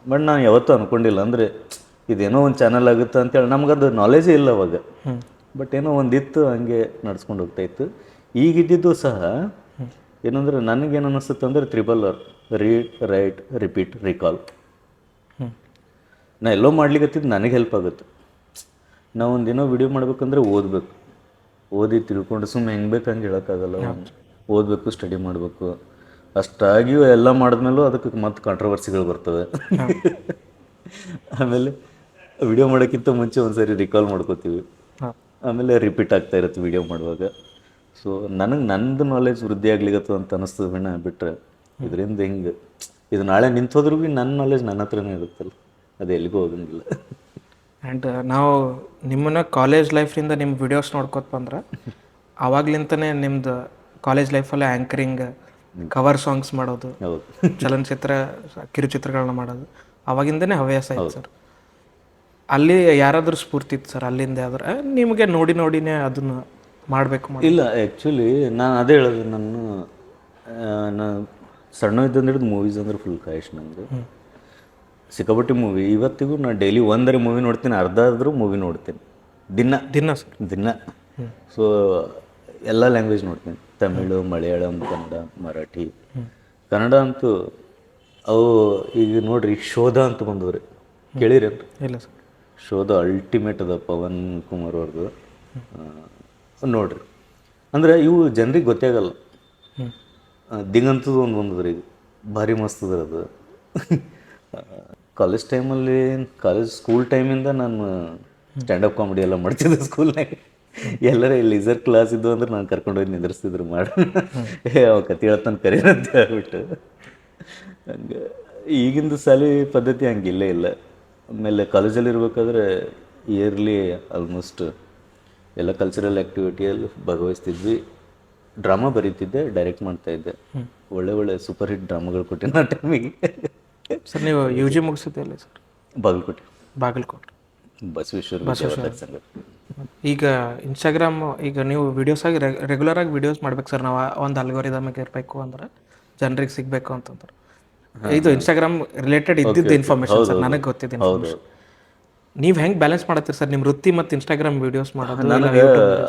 ಬಟ್ ನಾನು ಯಾವತ್ತೂ ಅಂದ್ಕೊಂಡಿಲ್ಲ ಅಂದರೆ ಇದೇನೋ ಒಂದು ಚಾನಲ್ ಆಗುತ್ತೆ ಅಂತೇಳಿ. ನಮ್ಗದು ನಾಲೆಜೇ ಇಲ್ಲ ಅವಾಗ. ಬಟ್ ಏನೋ ಒಂದಿತ್ತು, ಹಂಗೆ ನಡ್ಸ್ಕೊಂಡು ಹೋಗ್ತಾಯಿತ್ತು. ಈಗಿದ್ದಿದ್ದು ಸಹ ಏನಂದ್ರೆ ನನಗೇನು ಅನ್ನಿಸುತ್ತೆ ಅಂದರೆ 3R: read, right, repeat, recall. ನಾ ಎಲ್ಲೋ ಮಾಡ್ಲಿಕ್ಕತ್ತಿದ್ದು ನನಗೆ ಹೆಲ್ಪ್ ಆಗುತ್ತೆ. ನಾವು ಒಂದೇನೋ ವಿಡಿಯೋ ಮಾಡ್ಬೇಕಂದ್ರೆ ಓದಿ ತಿಳ್ಕೊಂಡು ಸುಮ್ಮನೆ ಹೆಂಗೆ ಬೇಕು ಹಂಗೆ ಹೇಳೋಕ್ಕಾಗಲ್ಲ. ಓದಬೇಕು, ಸ್ಟಡಿ ಮಾಡಬೇಕು. ಅಷ್ಟಾಗಿಯೂ ಎಲ್ಲ ಮಾಡಿದ್ಮೇಲೂ ಅದಕ್ಕೆ ಮತ್ತೆ ಕಾಂಟ್ರವರ್ಸಿಗಳು ಬರ್ತವೆ. ಆಮೇಲೆ ವಿಡಿಯೋ ಮಾಡೋಕ್ಕಿಂತ ಮುಂಚೆ ಒಂದ್ಸರಿ ರಿಕಾಲ್ ಮಾಡ್ಕೋತೀವಿ. ಆಮೇಲೆ ರಿಪೀಟ್ ಆಗ್ತಾ ಇರುತ್ತೆ ವಿಡಿಯೋ ಮಾಡುವಾಗ. ಸೊ ನಂದು ನಾಲೆಜ್ ವೃದ್ಧಿ ಆಗ್ಲಿಗತ್ತು ಅಂತ ಅನ್ನಿಸ್ತದೆ ವಿನ ಬಿಟ್ಟರೆ ಇದರಿಂದ ಹಿಂಗೆ ಇದು ನಾಳೆ ನಿಂತೋದ್ರೂ ಭೀ ನನ್ನ ನಾಲೆಜ್ ನನ್ನ ಹತ್ರನೇ ಇರುತ್ತಲ್ಲ, ಅದು ಎಲ್ಲಿಗೂ ಹೋಗಂಗಿಲ್ಲ. ಆ್ಯಂಡ್ ನಾವು ನಿಮ್ಮನ್ನ ಕಾಲೇಜ್ ಲೈಫಿಂದ ನಿಮ್ಮ ವಿಡಿಯೋಸ್ ನೋಡ್ಕೊತ ಬಂದ್ರೆ ಆವಾಗ್ಲಿಂತನೇ ನಿಮ್ಮದು ಕಾಲೇಜ್ ಲೈಫಲ್ಲೇ ಆ್ಯಂಕರಿಂಗ್, ಕವರ್ ಸಾಂಗ್ಸ್ ಮಾಡೋದು, ಚಲನಚಿತ್ರ ಕಿರುಚಿತ್ರಗಳನ್ನ ಮಾಡೋದು ಅವಾಗಿಂದನೇ ಹವ್ಯಾಸ ಆಯ್ತು ಸರ್. ಅಲ್ಲಿ ಯಾರಾದರೂ ಸ್ಫೂರ್ತಿ ಇತ್ತು ಸರ್ ಅಲ್ಲಿಂದ? ಯಾವ್ದಾರ ನಿಮಗೆ ನೋಡಿನೇ ಅದನ್ನು ಮಾಡಬೇಕು? ಇಲ್ಲ, ಆ್ಯಕ್ಚುಲಿ ನಾನು ಅದೇ ಹೇಳೋದು. ನಾನು ಸಣ್ಣ ಇದ್ದಂದು ಹಿಡಿದು ಮೂವೀಸ್ ಅಂದ್ರೆ ಫುಲ್ ಕಾಯಿಶ್ ನನಗೆ. ಸಿಕ್ಕಾಪಟ್ಟೆ ಮೂವಿ. ಇವತ್ತಿಗೂ ನಾನು ಡೈಲಿ ಒಂದರೆ ಮೂವಿ ನೋಡ್ತೀನಿ, ಅರ್ಧ ಆದರೂ ಮೂವಿ ನೋಡ್ತೀನಿ ದಿನ ಸರ್, ದಿನ. ಸೊ ಎಲ್ಲ ಲ್ಯಾಂಗ್ವೇಜ್ ನೋಡ್ತೀನಿ: ತಮಿಳು, ಮಲಯಾಳಂ, ಕನ್ನಡ, ಮರಾಠಿ. ಕನ್ನಡ ಅಂತೂ ಅವು ಈಗ ನೋಡ್ರಿ, ಶೋಧ ಅಂತ ಬಂದವ್ರಿ, ಕೇಳಿರಿ? ಇಲ್ಲ ಸರ್. ಶೋಧ ಅಲ್ಟಿಮೇಟ್ ಅದ, ಪವನ್ ಕುಮಾರ್ ಅವ್ರದ್ದು. ನೋಡ್ರಿ, ಅಂದರೆ ಇವು ಜನರಿಗೆ ಗೊತ್ತೇ ಆಗಲ್ಲ. ದಿಂಗಂತದ್ದು ಒಂದು ಬಂದದ್ರಿ, ಈಗ ಭಾರಿ ಮಸ್ತ್ ಅದ್ರ ಅದು. ಕಾಲೇಜ್ ಟೈಮಲ್ಲಿ, ಸ್ಕೂಲ್ ಟೈಮಿಂದ ನಾನು ಸ್ಟ್ಯಾಂಡಪ್ ಕಾಮಿಡಿ ಎಲ್ಲ ಮಾಡ್ತಿದ್ದೆ ಸ್ಕೂಲ್ನಾಗ. ಎಲ್ಲರ ಲಿಸರ್ ಕ್ಲಾಸ್ ಇದ್ದು ಅಂದ್ರೆ ನಾನು ಕರ್ಕೊಂಡೋಗಿ ನಿಂದಿರ್ಸ್ತಿದ್ರು ಮಾಡಿ. ಅವ ಕತೆ ಹೇಳ್ತಾನೆ ಕರೀರ್ ಅಂತ ಹೇಳ್ಬಿಟ್ಟು. ಹಂಗೆ ಈಗಿಂದು ಸಾಲಿ ಪದ್ಧತಿ ಹಂಗಿಲ್ಲೇ ಇಲ್ಲ. ಆಮೇಲೆ ಕಾಲೇಜಲ್ಲಿ ಇರ್ಬೇಕಾದ್ರೆ ಇಯರ್ಲಿ ಆಲ್ಮೋಸ್ಟ್ ಎಲ್ಲ ಕಲ್ಚರಲ್ ಆ್ಯಕ್ಟಿವಿಟಿಯಲ್ಲಿ ಭಾಗವಹಿಸ್ತಿದ್ವಿ. ಡ್ರಾಮಾ ಬರೀತಿದ್ದೆ, ಡೈರೆಕ್ಟ್ ಮಾಡ್ತಾಯಿದ್ದೆ. ಒಳ್ಳೆ ಸೂಪರ್ ಹಿಟ್ ಡ್ರಾಮಾಗಳು ಕೊಟ್ಟಿನ ಆ ಟೈಮಿಗೆ. ಸರ್ ನೀವು UG ಮುಗಿಸಿದ್ದೆ ಸರ್? ಬಾಗಲಕೋಟೆ ಬಸವೇಶ್ವರ ಸಂಘ. ಈಗ ಇನ್ಸ್ಟಾಗ್ರಾಮ್, ಈಗ ನೀವು ವೀಡಿಯೋಸ್ ಆಗಿ ರೆಗ್ಯುಲರಾಗಿ ವೀಡಿಯೋಸ್ ಮಾಡ್ಬೇಕು ಸರ್. ನಾವು ಒಂದು ಅಲ್ಗೋರಿದಮ್ಗೆ ಇರಬೇಕು ಅಂದ್ರೆ ಜನರಿಗೆ ಸಿಗಬೇಕು ಅಂತಂದ್ರೆ ಇದು ಇನ್ಸ್ಟಾಗ್ರಾಮ್ ರಿಲೇಟೆಡ್ ಇದ್ದಿದ್ದು ಇನ್ಫಾರ್ಮೇಷನ್ ಸರ್, ನನಗೆ ಗೊತ್ತಿದ್ದ ಇನ್ಫಾರ್ಮೇಷನ್. ನೀವು ಹೆಂಗೆ ಬ್ಯಾಲೆನ್ಸ್ ಮಾಡತ್ತೀರಿ ಸರ್ ನಿಮ್ಮ ವೃತ್ತಿ ಮತ್ತು ಇನ್ಸ್ಟಾಗ್ರಾಮ್ ವೀಡಿಯೋಸ್ ಮಾಡೋದು? ನನಗೆ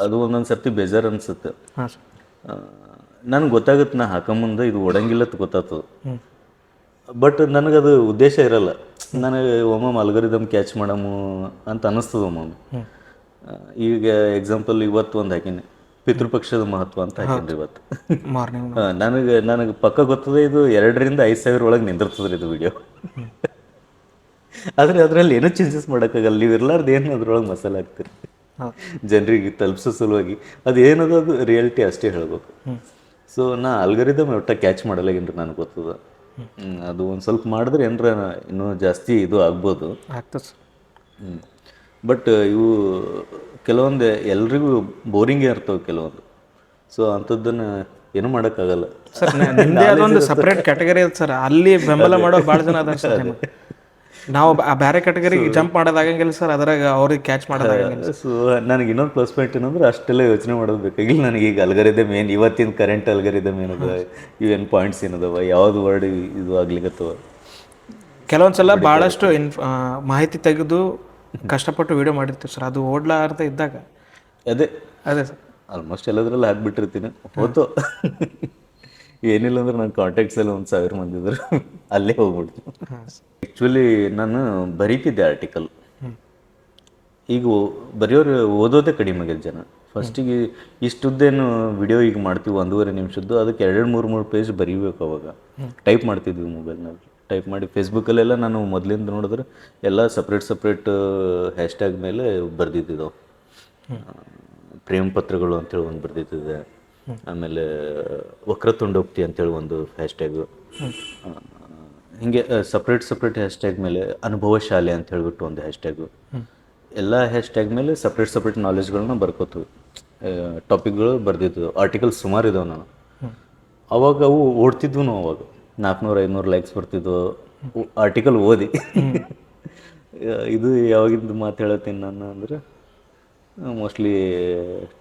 ಅದು ಒಂದೊಂದು ಸರ್ತಿ ಬೇಜಾರು ಅನಿಸುತ್ತೆ. ಹಾಂ ಸರ್. ನನಗೆ ಗೊತ್ತಾಗುತ್ತೆ, ನಾ ಹಾಕೊಂಬಂದು ಇದು ಒಡಂಗಿಲ್ಲ ಗೊತ್ತಾಗ್ತದೆ. ಬಟ್ ನನಗದು ಉದ್ದೇಶ ಇರಲ್ಲ. ನನಗೆ ಒಮ್ಮೊಮ್ಮೆ ಅಲ್ಗರಿದಮ್ ಕ್ಯಾಚ್ ಮಾಡಮು ಅಂತ ಅನ್ನಿಸ್ತದೆ ಒಮ್ಮೊಮ್ಮೆ. ಈಗ ಎಕ್ಸಾಂಪಲ್ ಇವತ್ತು ಒಂದು ಹಾಕೀನಿ, ಪಿತೃಪಕ್ಷದ ಮಹತ್ವ ಅಂತ ಹಾಕೀನಿ ಇವತ್ತು. ಮಾರ್ನಿಂಗ್ ನನಗೆ ಪಕ್ಕ ಗೊತ್ತದೆ ಇದು 2,000-5,000 ಒಳಗೆ ನಿಂದಿರ್ತದ್ರಿ ಇದು ವಿಡಿಯೋ. ಆದರೆ ಅದರಲ್ಲಿ ಏನೂ ಚೇಂಜಸ್ ಮಾಡೋಕ್ಕಾಗಲ್ಲ. ನೀವು ಇರ್ಲಾರ್ದು ಏನು ಅದ್ರೊಳಗೆ ಮಸಾಲೆ ಹಾಕ್ತೀರಿ ಜನರಿಗೆ ತಲುಪಿಸೋ ಸಲುವಾಗಿ. ಅದು ಏನದು ಅದು ರಿಯಾಲಿಟಿ ಅಷ್ಟೇ ಹೇಳ್ಬೇಕು. ಸೊ ನಾ ಅಲ್ಗರಿದಮ್ ಒಟ್ಟ ಕ್ಯಾಚ್ ಮಾಡಲಾಗೇನ್ರಿ, ನನಗೆ ಗೊತ್ತದ. ಅದು ಒಂದು ಸ್ವಲ್ಪ ಮಾಡಿದ್ರೆ ಏನರ ಇನ್ನೂ ಜಾಸ್ತಿ ಇದು ಆಗ್ಬೋದು. ಆಗ್ತದೆ ಸರ್. ಬಟ್ ಇವು ಕೆಲವೊಂದು ಎಲ್ರಿಗೂ ಬೋರಿಂಗೇ ಇರ್ತವೆ ಕೆಲವೊಂದು. ಸೊ ಅಂಥದ್ದನ್ನು ಏನೂ ಮಾಡೋಕ್ಕಾಗಲ್ಲ ಸರ್. ನಿಮ್ಮದೇ ಅದೊಂದು ಸಪ್ರೇಟ್ ಕ್ಯಾಟಗರಿ ಅದ ಸರ್, ಅಲ್ಲಿ ಬೆಂಬಲ ಮಾಡೋರು ಭಾಳ ಜನ ಅದಾರ ಸರ್. ನಾವು ಆ ಬೇರೆ ಕ್ಯಾಟಗರಿಗೆ ಜಂಪ್ ಮಾಡೋದಾಗಂಗಿಲ್ಲ ಸರ್, ಅದ್ರಾಗ ಅವ್ರಿಗೆ ಕ್ಯಾಚ್ ಮಾಡೋದಾಗಂಗಿಲ್ಲ. ಸೊ ನನಗೆ ಇನ್ನೊಂದು ಪ್ಲಸ್ ಪಾಯಿಂಟ್ ಏನಂದ್ರೆ ಅಷ್ಟೆಲ್ಲ ಯೋಚನೆ ಮಾಡೋದು ಬೇಕಾಗಿಲ್ಲ ನನಗೆ. ಈಗ ಅಲ್ಗರಿದಮ್ ಏನು ಇವತ್ತಿನ ಕರೆಂಟ್ ಅಲ್ಗರಿದಮ್ ಏನದ, ಇವೇನು ಪಾಯಿಂಟ್ಸ್ ಏನದವ, ಯಾವ್ದು ವರ್ಡ್ ಇದು ಆಗ್ಲಿಕ್ಕತ್ತವ. ಕೆಲವೊಂದು ಸಲ ಭಾಳಷ್ಟು ಮಾಹಿತಿ ತೆಗೆದು ಕಷ್ಟಪಟ್ಟು ವಿಡಿಯೋ ಮಾಡಿರ್ತೀವಿ ಸರ್, ಅದು ಓಡ್ಲಾರ್ದ ಇದ್ದಾಗ ಅದೇ ಸರ್ ಆಲ್ಮೋಸ್ಟ್ ಎಲ್ಲದ್ರಲ್ಲಿ ಹಾಕ್ಬಿಟ್ಟಿರ್ತೀನಿ. ಹೋತು ಏನಿಲ್ಲ ಅಂದ್ರೆ ನನ್ನ ಕಾಂಟ್ಯಾಕ್ಟ್ಸ್ ಎಲ್ಲ 1,000 ಮಂದಿ ಇದ್ರು, ಅಲ್ಲೇ ಹೋಗ್ಬಿಡ್ತೀನಿ. ಆ್ಯಕ್ಚುಲಿ ನಾನು ಬರೀತಿದ್ದೆ ಆರ್ಟಿಕಲ್. ಈಗ ಬರೆಯೋರು ಓದೋದೇ ಕಡಿಮೆ ಆಗಿಲ್ಲ ಜನ. ಫಸ್ಟಿಗೆ ಇಷ್ಟುದ್ದೇನು ವಿಡಿಯೋ ಈಗ ಮಾಡ್ತೀವಿ 1.5 ನಿಮಿಷದ್ದು, ಅದಕ್ಕೆ 2-3 ಪೇಜ್ ಬರೀಬೇಕು. ಅವಾಗ ಟೈಪ್ ಮಾಡ್ತಿದ್ವಿ ಮೊಬೈಲ್ನಲ್ಲಿ. ಟೈಪ್ ಮಾಡಿ ಫೇಸ್ಬುಕ್ಕಲ್ಲೆಲ್ಲ ನಾನು ಮೊದಲಿಂದ ನೋಡಿದ್ರೆ ಎಲ್ಲ ಸಪ್ರೇಟ್ ಹ್ಯಾಶ್ಟ್ಯಾಗ್ ಮೇಲೆ ಬರೆದಿದ್ದಿದ್ದವು. ಪ್ರೇಮ ಪತ್ರಗಳು ಅಂತೇಳಿ ಒಂದು ಬರೆದಿದ್ದಿದೆ. ಆಮೇಲೆ ವಕ್ರತುಂಡೋಕ್ತಿ ಅಂತೇಳಿ ಒಂದು ಹ್ಯಾಶ್ಟ್ಯಾಗು. ಹೀಗೆ ಸಪ್ರೇಟ್ ಹ್ಯಾಶ್ಟ್ಯಾಗ್ ಮೇಲೆ ಅನುಭವ ಶಾಲೆ ಅಂತ ಹೇಳ್ಬಿಟ್ಟು ಒಂದು ಹ್ಯಾಶ್ಟ್ಯಾಗು. ಎಲ್ಲ ಹ್ಯಾಶ್ಟ್ಯಾಗ್ ಮೇಲೆ ಸಪ್ರೇಟ್ ನಾಲೆಜ್ಗಳನ್ನ ಬರ್ಕೋತೀವಿ, ಟಾಪಿಕ್ಗಳು ಬರ್ದಿದ್ವು. ಆರ್ಟಿಕಲ್ ಸುಮಾರು ಇದಾವೆ ನಾನು. ಅವಾಗ ಅವು ಓಡ್ತಿದ್ವು. ನಾವು ಅವಾಗ 400-500 ಲೈಕ್ಸ್ ಬರ್ತಿದ್ವು ಆರ್ಟಿಕಲ್ ಓದಿ. ಇದು ಯಾವಾಗಿಂದು ಮಾತು ಹೇಳತ್ತೀನಿ ನಾನು ಅಂದರೆ ಮೋಸ್ಟ್ಲಿ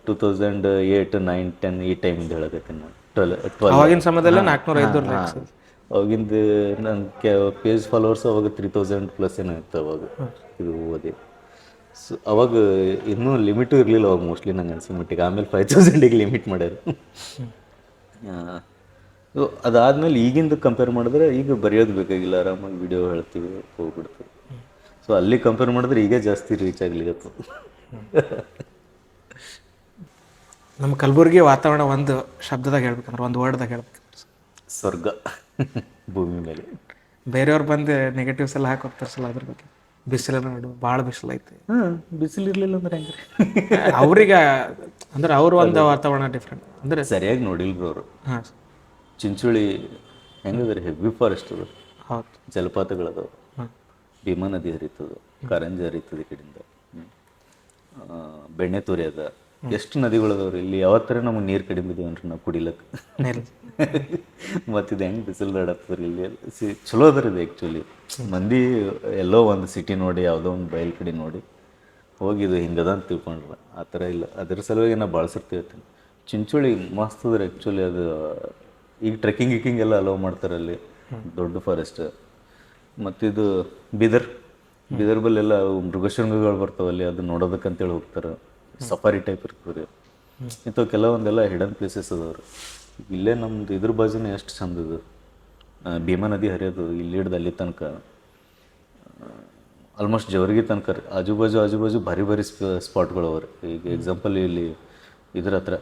2008-9-10 ಈ ಟೈಮಿಂದ ಹೇಳಕತ್ತೀನಿ ನಾನು. 12 ಅವಾಗಿನ ಸಮಯದಲ್ಲ 400-500 ಲೈಕ್ಸ್. ಅವಾಗಿಂದ ನನ್ನ ಪೇಜ್ ಫಾಲೋವರ್ಸ್ ಅವಾಗ 3,000+ ಏನೋ ಇತ್ತು ಅವಾಗ ಇದು ಓದಿ. ಸೊ ಅವಾಗ ಇನ್ನೂ ಲಿಮಿಟು ಇರಲಿಲ್ಲ ಅವಾಗ ಮೋಸ್ಟ್ಲಿ ನಂಗೆ ಅನ್ಸೋ ಮಟ್ಟಿಗೆ. ಆಮೇಲೆ 5,000ಗೆ ಲಿಮಿಟ್ ಮಾಡ್ಯಾರ. ಸೊ ಅದಾದಮೇಲೆ ಈಗಿಂದ ಕಂಪೇರ್ ಮಾಡಿದ್ರೆ ಈಗ ಬರೆಯೋದು ಬೇಕಾಗಿಲ್ಲ, ಆರಾಮಾಗಿ ವಿಡಿಯೋ ಹೇಳ್ತೀವಿ ಹೋಗ್ಬಿಡ್ತೀವಿ. ಸೊ ಅಲ್ಲಿ ಕಂಪೇರ್ ಮಾಡಿದ್ರೆ ಈಗ ಜಾಸ್ತಿ ರೀಚ್ ಆಗ್ಲಿಕ್ಕೆ. ನಮ್ಮ ಕಲಬುರಗಿ ವಾತಾವರಣ ಒಂದು ಶಬ್ದದಾಗ ಹೇಳ್ಬೇಕಂದ್ರೆ, ಒಂದು ವರ್ಡ್ದಾಗ ಹೇಳ್ಬೇಕಂದ್ರೆ ಸ್ವರ್ಗ ಭೂಮಿ ಮೇಲೆ. ಬೇರೆಯವ್ರು ಬಂದು ನೆಗೆಟಿವ್ಸ್ ಎಲ್ಲ ಹಾಕಿ ಹೋಗ್ತಾರೆ ಸಲ ಅದ್ರ ಬಗ್ಗೆ. ಬಿಸಿಲು ನೋಡು, ಭಾಳ ಬಿಸಿಲು ಐತಿ. ಬಿಸಿಲು ಇರಲಿಲ್ಲ ಅಂದ್ರೆ ಹೆಂಗೆ ಅವ್ರಿಗೆ ಅಂದ್ರೆ ಅವ್ರ ಒಂದು ವಾತಾವರಣ ಡಿಫ್ರೆಂಟ್ ಅಂದ್ರೆ ಸರಿಯಾಗಿ ನೋಡಿಲ್ರಿ ಅವರು. ಹಾಂ ಚಿಂಚೋಳಿ ಹೆಂಗದ್ರಿ, ಹೆವಿ ಫಾರೆಸ್ಟ್ ಅದು. ಹೌದು. ಜಲಪಾತಗಳದಾವ, ಭೀಮಾ ನದಿ ಹರಿತದ, ಕಾರಂಜಿ ಹರಿತದ ಈ ಕಡೆಯಿಂದ, ಬೆಣ್ಣೆತೋರಿ ಅದ. ಎಷ್ಟು ನದಿಗಳದವ್ರಿ ಇಲ್ಲಿ. ಯಾವತ್ತರ ನಮಗೆ ನೀರು ಕಡಿಮೆ ಇದೇವನ್ರಿ ನಾವು ಕುಡಿಲಕ್ಕೆ. ಮತ್ತಿದು ಹೆಂಗೆ ಬಿಸಿಲ್ದಾಡತ್ತದ್ರಿ ಇಲ್ಲಿ. ಚಲೋ ಅದ ಇದು ಆ್ಯಕ್ಚುಲಿ. ಮಂದಿ ಎಲ್ಲೋ ಒಂದು ಸಿಟಿ ನೋಡಿ, ಯಾವುದೋ ಒಂದು ಬಯಲು ಕಡೆ ನೋಡಿ ಹೋಗಿದ್ದು ಹಿಂಗದ ಅಂತ ತಿಳ್ಕೊಂಡ್ರೆ ಆ ಥರ ಇಲ್ಲ. ಅದ್ರ ಸಲುವಾಗಿ ನಾವು ಭಾಳಸಿರ್ತೀವಿ. ಚಿಂಚೋಳಿ ಮಸ್ತ್ ಅದ್ರಿ ಆ್ಯಕ್ಚುಲಿ. ಅದು ಈಗ ಟ್ರೆಕ್ಕಿಂಗ್ ಎಲ್ಲ ಅಲೋ ಮಾಡ್ತಾರೆ ಅಲ್ಲಿ, ದೊಡ್ಡ ಫಾರೆಸ್ಟ್. ಮತ್ತಿದು ಬೀದರ್ ಬಲ್ಲೆಲ್ಲ ಮೃಗಶೃಂಗಗಳು ಬರ್ತಾವಲ್ಲಿ, ಅದು ನೋಡೋದಕ್ಕಂತೇಳಿ ಹೋಗ್ತಾರೆ. ಸಫಾರಿ ಟೈಪ್ ಇರ್ತದೆ ರೀ. ಇಂಥವು ಕೆಲವೊಂದೆಲ್ಲ ಹಿಡನ್ ಪ್ಲೇಸಸ್ ಅದಾವ್ರಿ. ಇಲ್ಲೇ ನಮ್ದು ಇದ್ರ ಬಾಜುನೇ ಎಷ್ಟು ಚಂದ ಇದು, ಭೀಮಾ ನದಿ ಹರಿಯೋದು ಇಲ್ಲಿ ಹಿಡ್ದು ಅಲ್ಲಿ ತನಕ, ಆಲ್ಮೋಸ್ಟ್ ಜವರ್ಗಿ ತನಕ ರೀ. ಆಜು ಬಾಜು ಭಾರಿ ಸ್ಪಾಟ್ಗಳು ಅವ್ರಿ. ಈಗ ಎಕ್ಸಾಂಪಲ್ ಇಲ್ಲಿ ಇದ್ರ ಹತ್ರ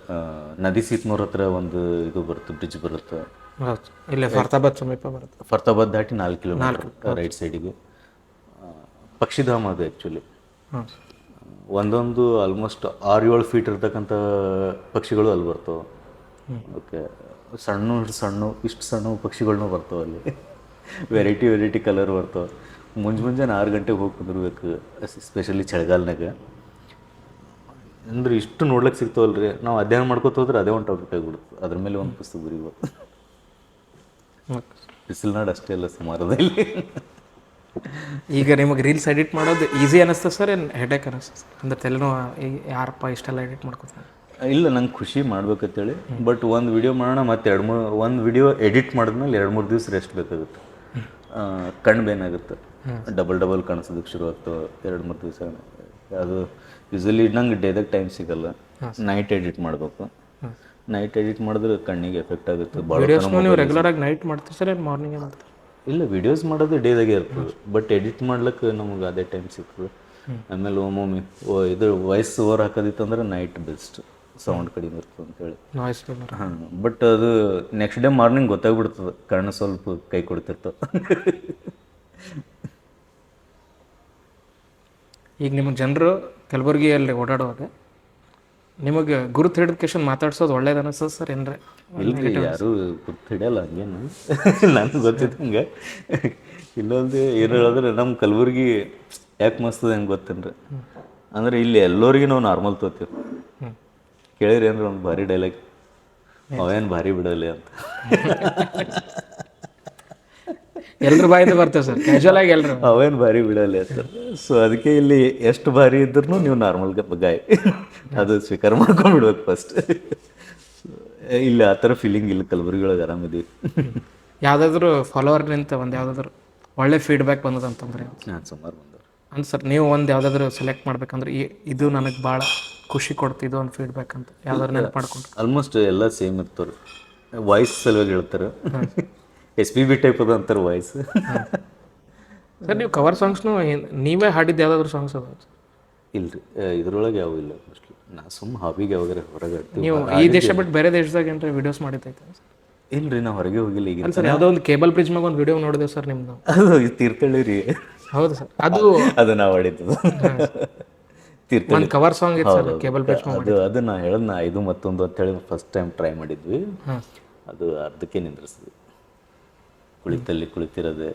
ನದಿ ಸೀತ್ನೂರ್ ಹತ್ರ ಒಂದು ಇದು ಬರುತ್ತೆ, ಬ್ರಿಡ್ಜ್ ಬರುತ್ತೆ. ಇಲ್ಲೇ ಫರ್ತಾಬಾದ್ ಸಮೀಪ ಬರುತ್ತೆ. ಫರ್ತಾಬಾದ್ ದಾಟಿ 4 ಕಿಲೋಮೀಟರ್ ರೈಟ್ ಸೈಡಿಗೆ ಪಕ್ಷಿಧಾಮ ಅದು ಆ್ಯಕ್ಚುಲಿ. ಒಂದೊಂದು ಆಲ್ಮೋಸ್ಟ್ 6-7 ಫೀಟ್ ಇರ್ತಕ್ಕಂಥ ಪಕ್ಷಿಗಳು ಅಲ್ಲಿ ಬರ್ತಾವೆ. ಓಕೆ, ಇಷ್ಟು ಸಣ್ಣ ಪಕ್ಷಿಗಳನ್ನೂ ಬರ್ತಾವೆ ಅಲ್ಲಿ. ವೆರೈಟಿ ಕಲರ್ ಬರ್ತಾವೆ. ಮುಂಜಾನೆ 6 ಗಂಟೆಗೆ ಹೋಗಿ ಕುಂದಿರ್ಬೇಕು, ಎಸ್ಪೆಷಲಿ ಚಳಿಗಾಲನಾಗ. ಅಂದ್ರೆ ಇಷ್ಟು ನೋಡ್ಲಿಕ್ಕೆ ಸಿಗ್ತಾವಲ್ರಿ. ನಾವು ಅಧ್ಯಯನ ಮಾಡ್ಕೋತ ಹೋದ್ರೆ ಅದೇ ಒಂದು ಟಾಪಿಕ್ ಆಗಿಬಿಡುತ್ತೆ. ಅದ್ರ ಮೇಲೆ ಒಂದು ಪುಸ್ತಕ ಬರೀಬೋದು. ಬಿಸಿಲ್ನಾಡು ಅಷ್ಟೇ ಅಲ್ಲ, ಸುಮಾರದಲ್ಲಿ. ಈಗ ನಿಮಗೆ ರೀಲ್ಸ್ ಎಡಿಟ್ ಮಾಡೋದು ಈಸಿ ಅನ್ನಿಸ್ತದೆ ಸರ್, ಏನು ಹೆಡೇಕ್ ಅನ್ನಿಸ್ತದೆ ಸರ್? ಅಂದ್ರೆ ತೆಲೆನೋ ಯಾರಪ್ಪ ಇಷ್ಟೆಲ್ಲ ಎಡಿಟ್ ಮಾಡ್ಕೊತಾರೆ? ಇಲ್ಲ, ನಂಗೆ ಖುಷಿ ಮಾಡ್ಬೇಕಂತೇಳಿ. ಬಟ್ ಒಂದು ವಿಡಿಯೋ ಮಾಡೋಣ, ಮತ್ತು ಒಂದು ವಿಡಿಯೋ ಎಡಿಟ್ ಮಾಡಿದ್ಮೇಲೆ 2-3 ದಿವಸ ರೆಸ್ಟ್ ಬೇಕಾಗುತ್ತೆ. ಕಣ್ಣು ಬೇನಾಗುತ್ತೆ, ಡಬಲ್ ಕಾಣಿಸೋದಕ್ಕೆ ಶುರು ಆಗ್ತವೆ 2-3 ದಿವಸ. ಅದು ಯೂಸಲಿ ನಂಗೆ ಡೇದಾಗ ಟೈಮ್ ಸಿಗಲ್ಲ. ನೈಟ್ ಎಡಿಟ್ ಮಾಡಬೇಕು. ನೈಟ್ ಎಡಿಟ್ ಮಾಡಿದ್ರೆ ಕಣ್ಣಿಗೆ ಎಫೆಕ್ಟ್ ಆಗುತ್ತೆ ಭಾಳ. ವಿಡಿಯೋಸ್ನ ನೀವು ರೆಗ್ಯುಲರ್ ಆಗಿ ನೈಟ್ ಮಾಡ್ತೀರಿ ಸರ್, ಏನು ಮಾರ್ನಿಂಗೇ ಮಾಡ್ತೀರಿ? ಇಲ್ಲ ವಿಡಿಯೋಸ್ ಮಾಡೋದು ಡೇದಾಗೆ ಇರ್ತದೆ, ಬಟ್ ಎಡಿಟ್ ಮಾಡ್ಲಿಕ್ಕೆ ನಮಗೆ ಅದೇ ಟೈಮ್ ಸಿಗ್ತದೆ. ಆಮೇಲೆ ಒಮ್ಮೊಮ್ಮೆ ಇದು ವಾಯ್ಸ್ ಓವರ್ ಹಾಕೋದಿತ್ತಂದ್ರೆ ನೈಟ್ ಬೆಸ್ಟ್, ಸೌಂಡ್ ಕಡಿಮೆ ಇರ್ತದೆ ಅಂತೇಳಿ. ನಾಯ್ಸ್ ಹಾಂ, ಬಟ್ ಅದು ನೆಕ್ಸ್ಟ್ ಡೇ ಮಾರ್ನಿಂಗ್ ಗೊತ್ತಾಗ್ಬಿಡ್ತದೆ, ಕಣ್ಣು ಸ್ವಲ್ಪ ಕೈ ಕೊಡ್ತಿರ್ತವೆ. ಈಗ ನಿಮಗೆ ಜನರು ಕಲಬುರಗಿಯಲ್ಲಿ ಓಡಾಡುವಾಗ ನಿಮಗೆ ಗುರುತು ಹಿಡಿದ ಕೇಶನ್ ಮಾತಾಡ್ಸೋದು ಒಳ್ಳೇದು ಅನಿಸ್ತದೆ ಸರ್ ಏನ್ರೆ? ಇಲ್ರಿ, ಯಾರು ಗುರ್ತು ಹಿಡಿಯಲ್ಲ ಹಂಗೇನು. ನನಗೆ ಗೊತ್ತಿತ್ತು ಹಂಗೆ. ಇನ್ನೊಂದು ಏನು ಹೇಳಿದ್ರೆ ನಮ್ಮ ಕಲಬುರ್ಗಿ ಯಾಕೆ ಮಸ್ತದ ಹೆಂಗೆ ಗೊತ್ತೇನ್ರಿ ಅಂದ್ರೆ ಇಲ್ಲಿ ಎಲ್ಲರಿಗೂ ನಾವು ನಾರ್ಮಲ್ ತೋತೀವಿ. ಕೇಳಿರಿ ಅಂದ್ರೆ ಒಂದು ಭಾರಿ ಡೈಲಾಗ್, ಅವೇನು ಭಾರಿ ಬಿಡಲಿ ಅಂತ. ಎಲ್ರ ಬಾಯಿಂದ ಬರ್ತೇವೆ ಸರ್, ಕ್ಯಾಶುವಲ್ ಆಗಿ ಎಲ್ರು ಅವೇನು ಭಾರಿ ಬಿಡಲಿ ಅಂತ. ಸೊ ಅದಕ್ಕೆ ಇಲ್ಲಿ ಎಷ್ಟು ಭಾರಿ ಇದ್ರೂ ನೀವು ನಾರ್ಮಲ್ ಗಾಯ ಅದು ಸ್ವೀಕಾರ ಮಾಡ್ಕೊಂಡ್ಬಿಡ್ಬೇಕು ಫಸ್ಟ್. ಇಲ್ಲಿ ಆ ಥರ ಫೀಲಿಂಗ್ ಇಲ್ಲ, ಕಲಬುರಗಿ ಒಳಗೆ ಆರಾಮಿದ್ದೀವಿ. ಯಾವುದಾದ್ರೂ ಫಾಲೋವರ್ನಿಂತ ಒಂದು ಯಾವುದಾದ್ರೂ ಒಳ್ಳೆ ಫೀಡ್ಬ್ಯಾಕ್ ಬಂದದಂತಂದ್ರೆ ನಾನು ಸುಮಾರು ಬಂದವ್ರು ಅಂದ್ರೆ ಸರ್ ನೀವು ಒಂದು ಯಾವುದಾದ್ರೂ ಸೆಲೆಕ್ಟ್ ಮಾಡ್ಬೇಕಂದ್ರೆ ಇದು ನನಗೆ ಭಾಳ ಖುಷಿ ಕೊಡ್ತಿದ್ದು ಒಂದು ಫೀಡ್ಬ್ಯಾಕ್ ಅಂತ ಯಾವ್ದಾದ್ರು ನೆನಪು ಮಾಡ್ಕೊಂಡು? ಆಲ್ಮೋಸ್ಟ್ ಎಲ್ಲ ಸೇಮ್ ಇರ್ತಾರೆ. ವಾಯ್ಸ್ ಸಲುವಾಗಿ ಹೇಳ್ತಾರೆ, SPB ಟೈಪ್ ಅದ ಅಂತಾರೆ ವಾಯ್ಸ್. ಸರ್ ನೀವು ಕವರ್ ಸಾಂಗ್ಸ್ನು ನೀವೇ ಹಾಡಿದ್ದು ಯಾವುದಾದ್ರೂ ಸಾಂಗ್ಸ್ ಅದ? ಇಲ್ರಿ, ಇದ್ರೊಳಗೆ ಯಾವ ಇಲ್ಲ ಮೋಸ್ಟ್ಲಿ. ನಾ ಸುಮ್ಮ ಹಾಬಿಗೆ ಯಾವಾಗಾರ ಹೊರಗೆ ಆಡ್ತೀವಿ. ನೀವು ಈ ದೇಶ ಬಿಟ್ಟು ಬೇರೆ ದೇಶದಾಗ ಏನಾರ ವಿಡಿಯೋಸ್ ಮಾಡಿದ್ದೈತೆ? ಇಲ್ರಿ, ನಾವು ಹೊರಗೆ ಹೋಗಿಲ್ಲ. ಈಗ ಸರ್ ಯಾವುದೋ ಒಂದು ಕೇಬಲ್ ಬ್ರಿಡ್ಜ್ ಮ್ಯಾಗ ಒಂದು ವಿಡಿಯೋ ನೋಡಿದೆ ಸರ್ ನಿಮ್ದು. ಅದು ತೀರ್ಥಹಳ್ಳಿ ರೀ. ಹೌದು ಸರ್, ಅದು ನಾವು ಆಡಿದ್ದು ತೀರ್ಥಹಳ್ಳಿ ಒಂದು ಕವರ್ ಸಾಂಗ್ ಇತ್ತು ಸರ್ ಕೇಬಲ್ ಬ್ರಿಡ್ಜ್. ಅದು ನಾ ಹೇಳದ್ ನಾ ಇದು ಮತ್ತೊಂದು ಅಂತ ಹೇಳಿ ಫಸ್ಟ್ ಟೈಮ್ ಟ್ರೈ ಮಾಡಿದ್ವಿ. ಅದು ಅರ್ಧಕ್ಕೆ ನಿಂದ್ರಿಸಿದ್ವಿ. ಕುಳಿತಲ್ಲಿ ಕುಳಿತಿರೋದೆ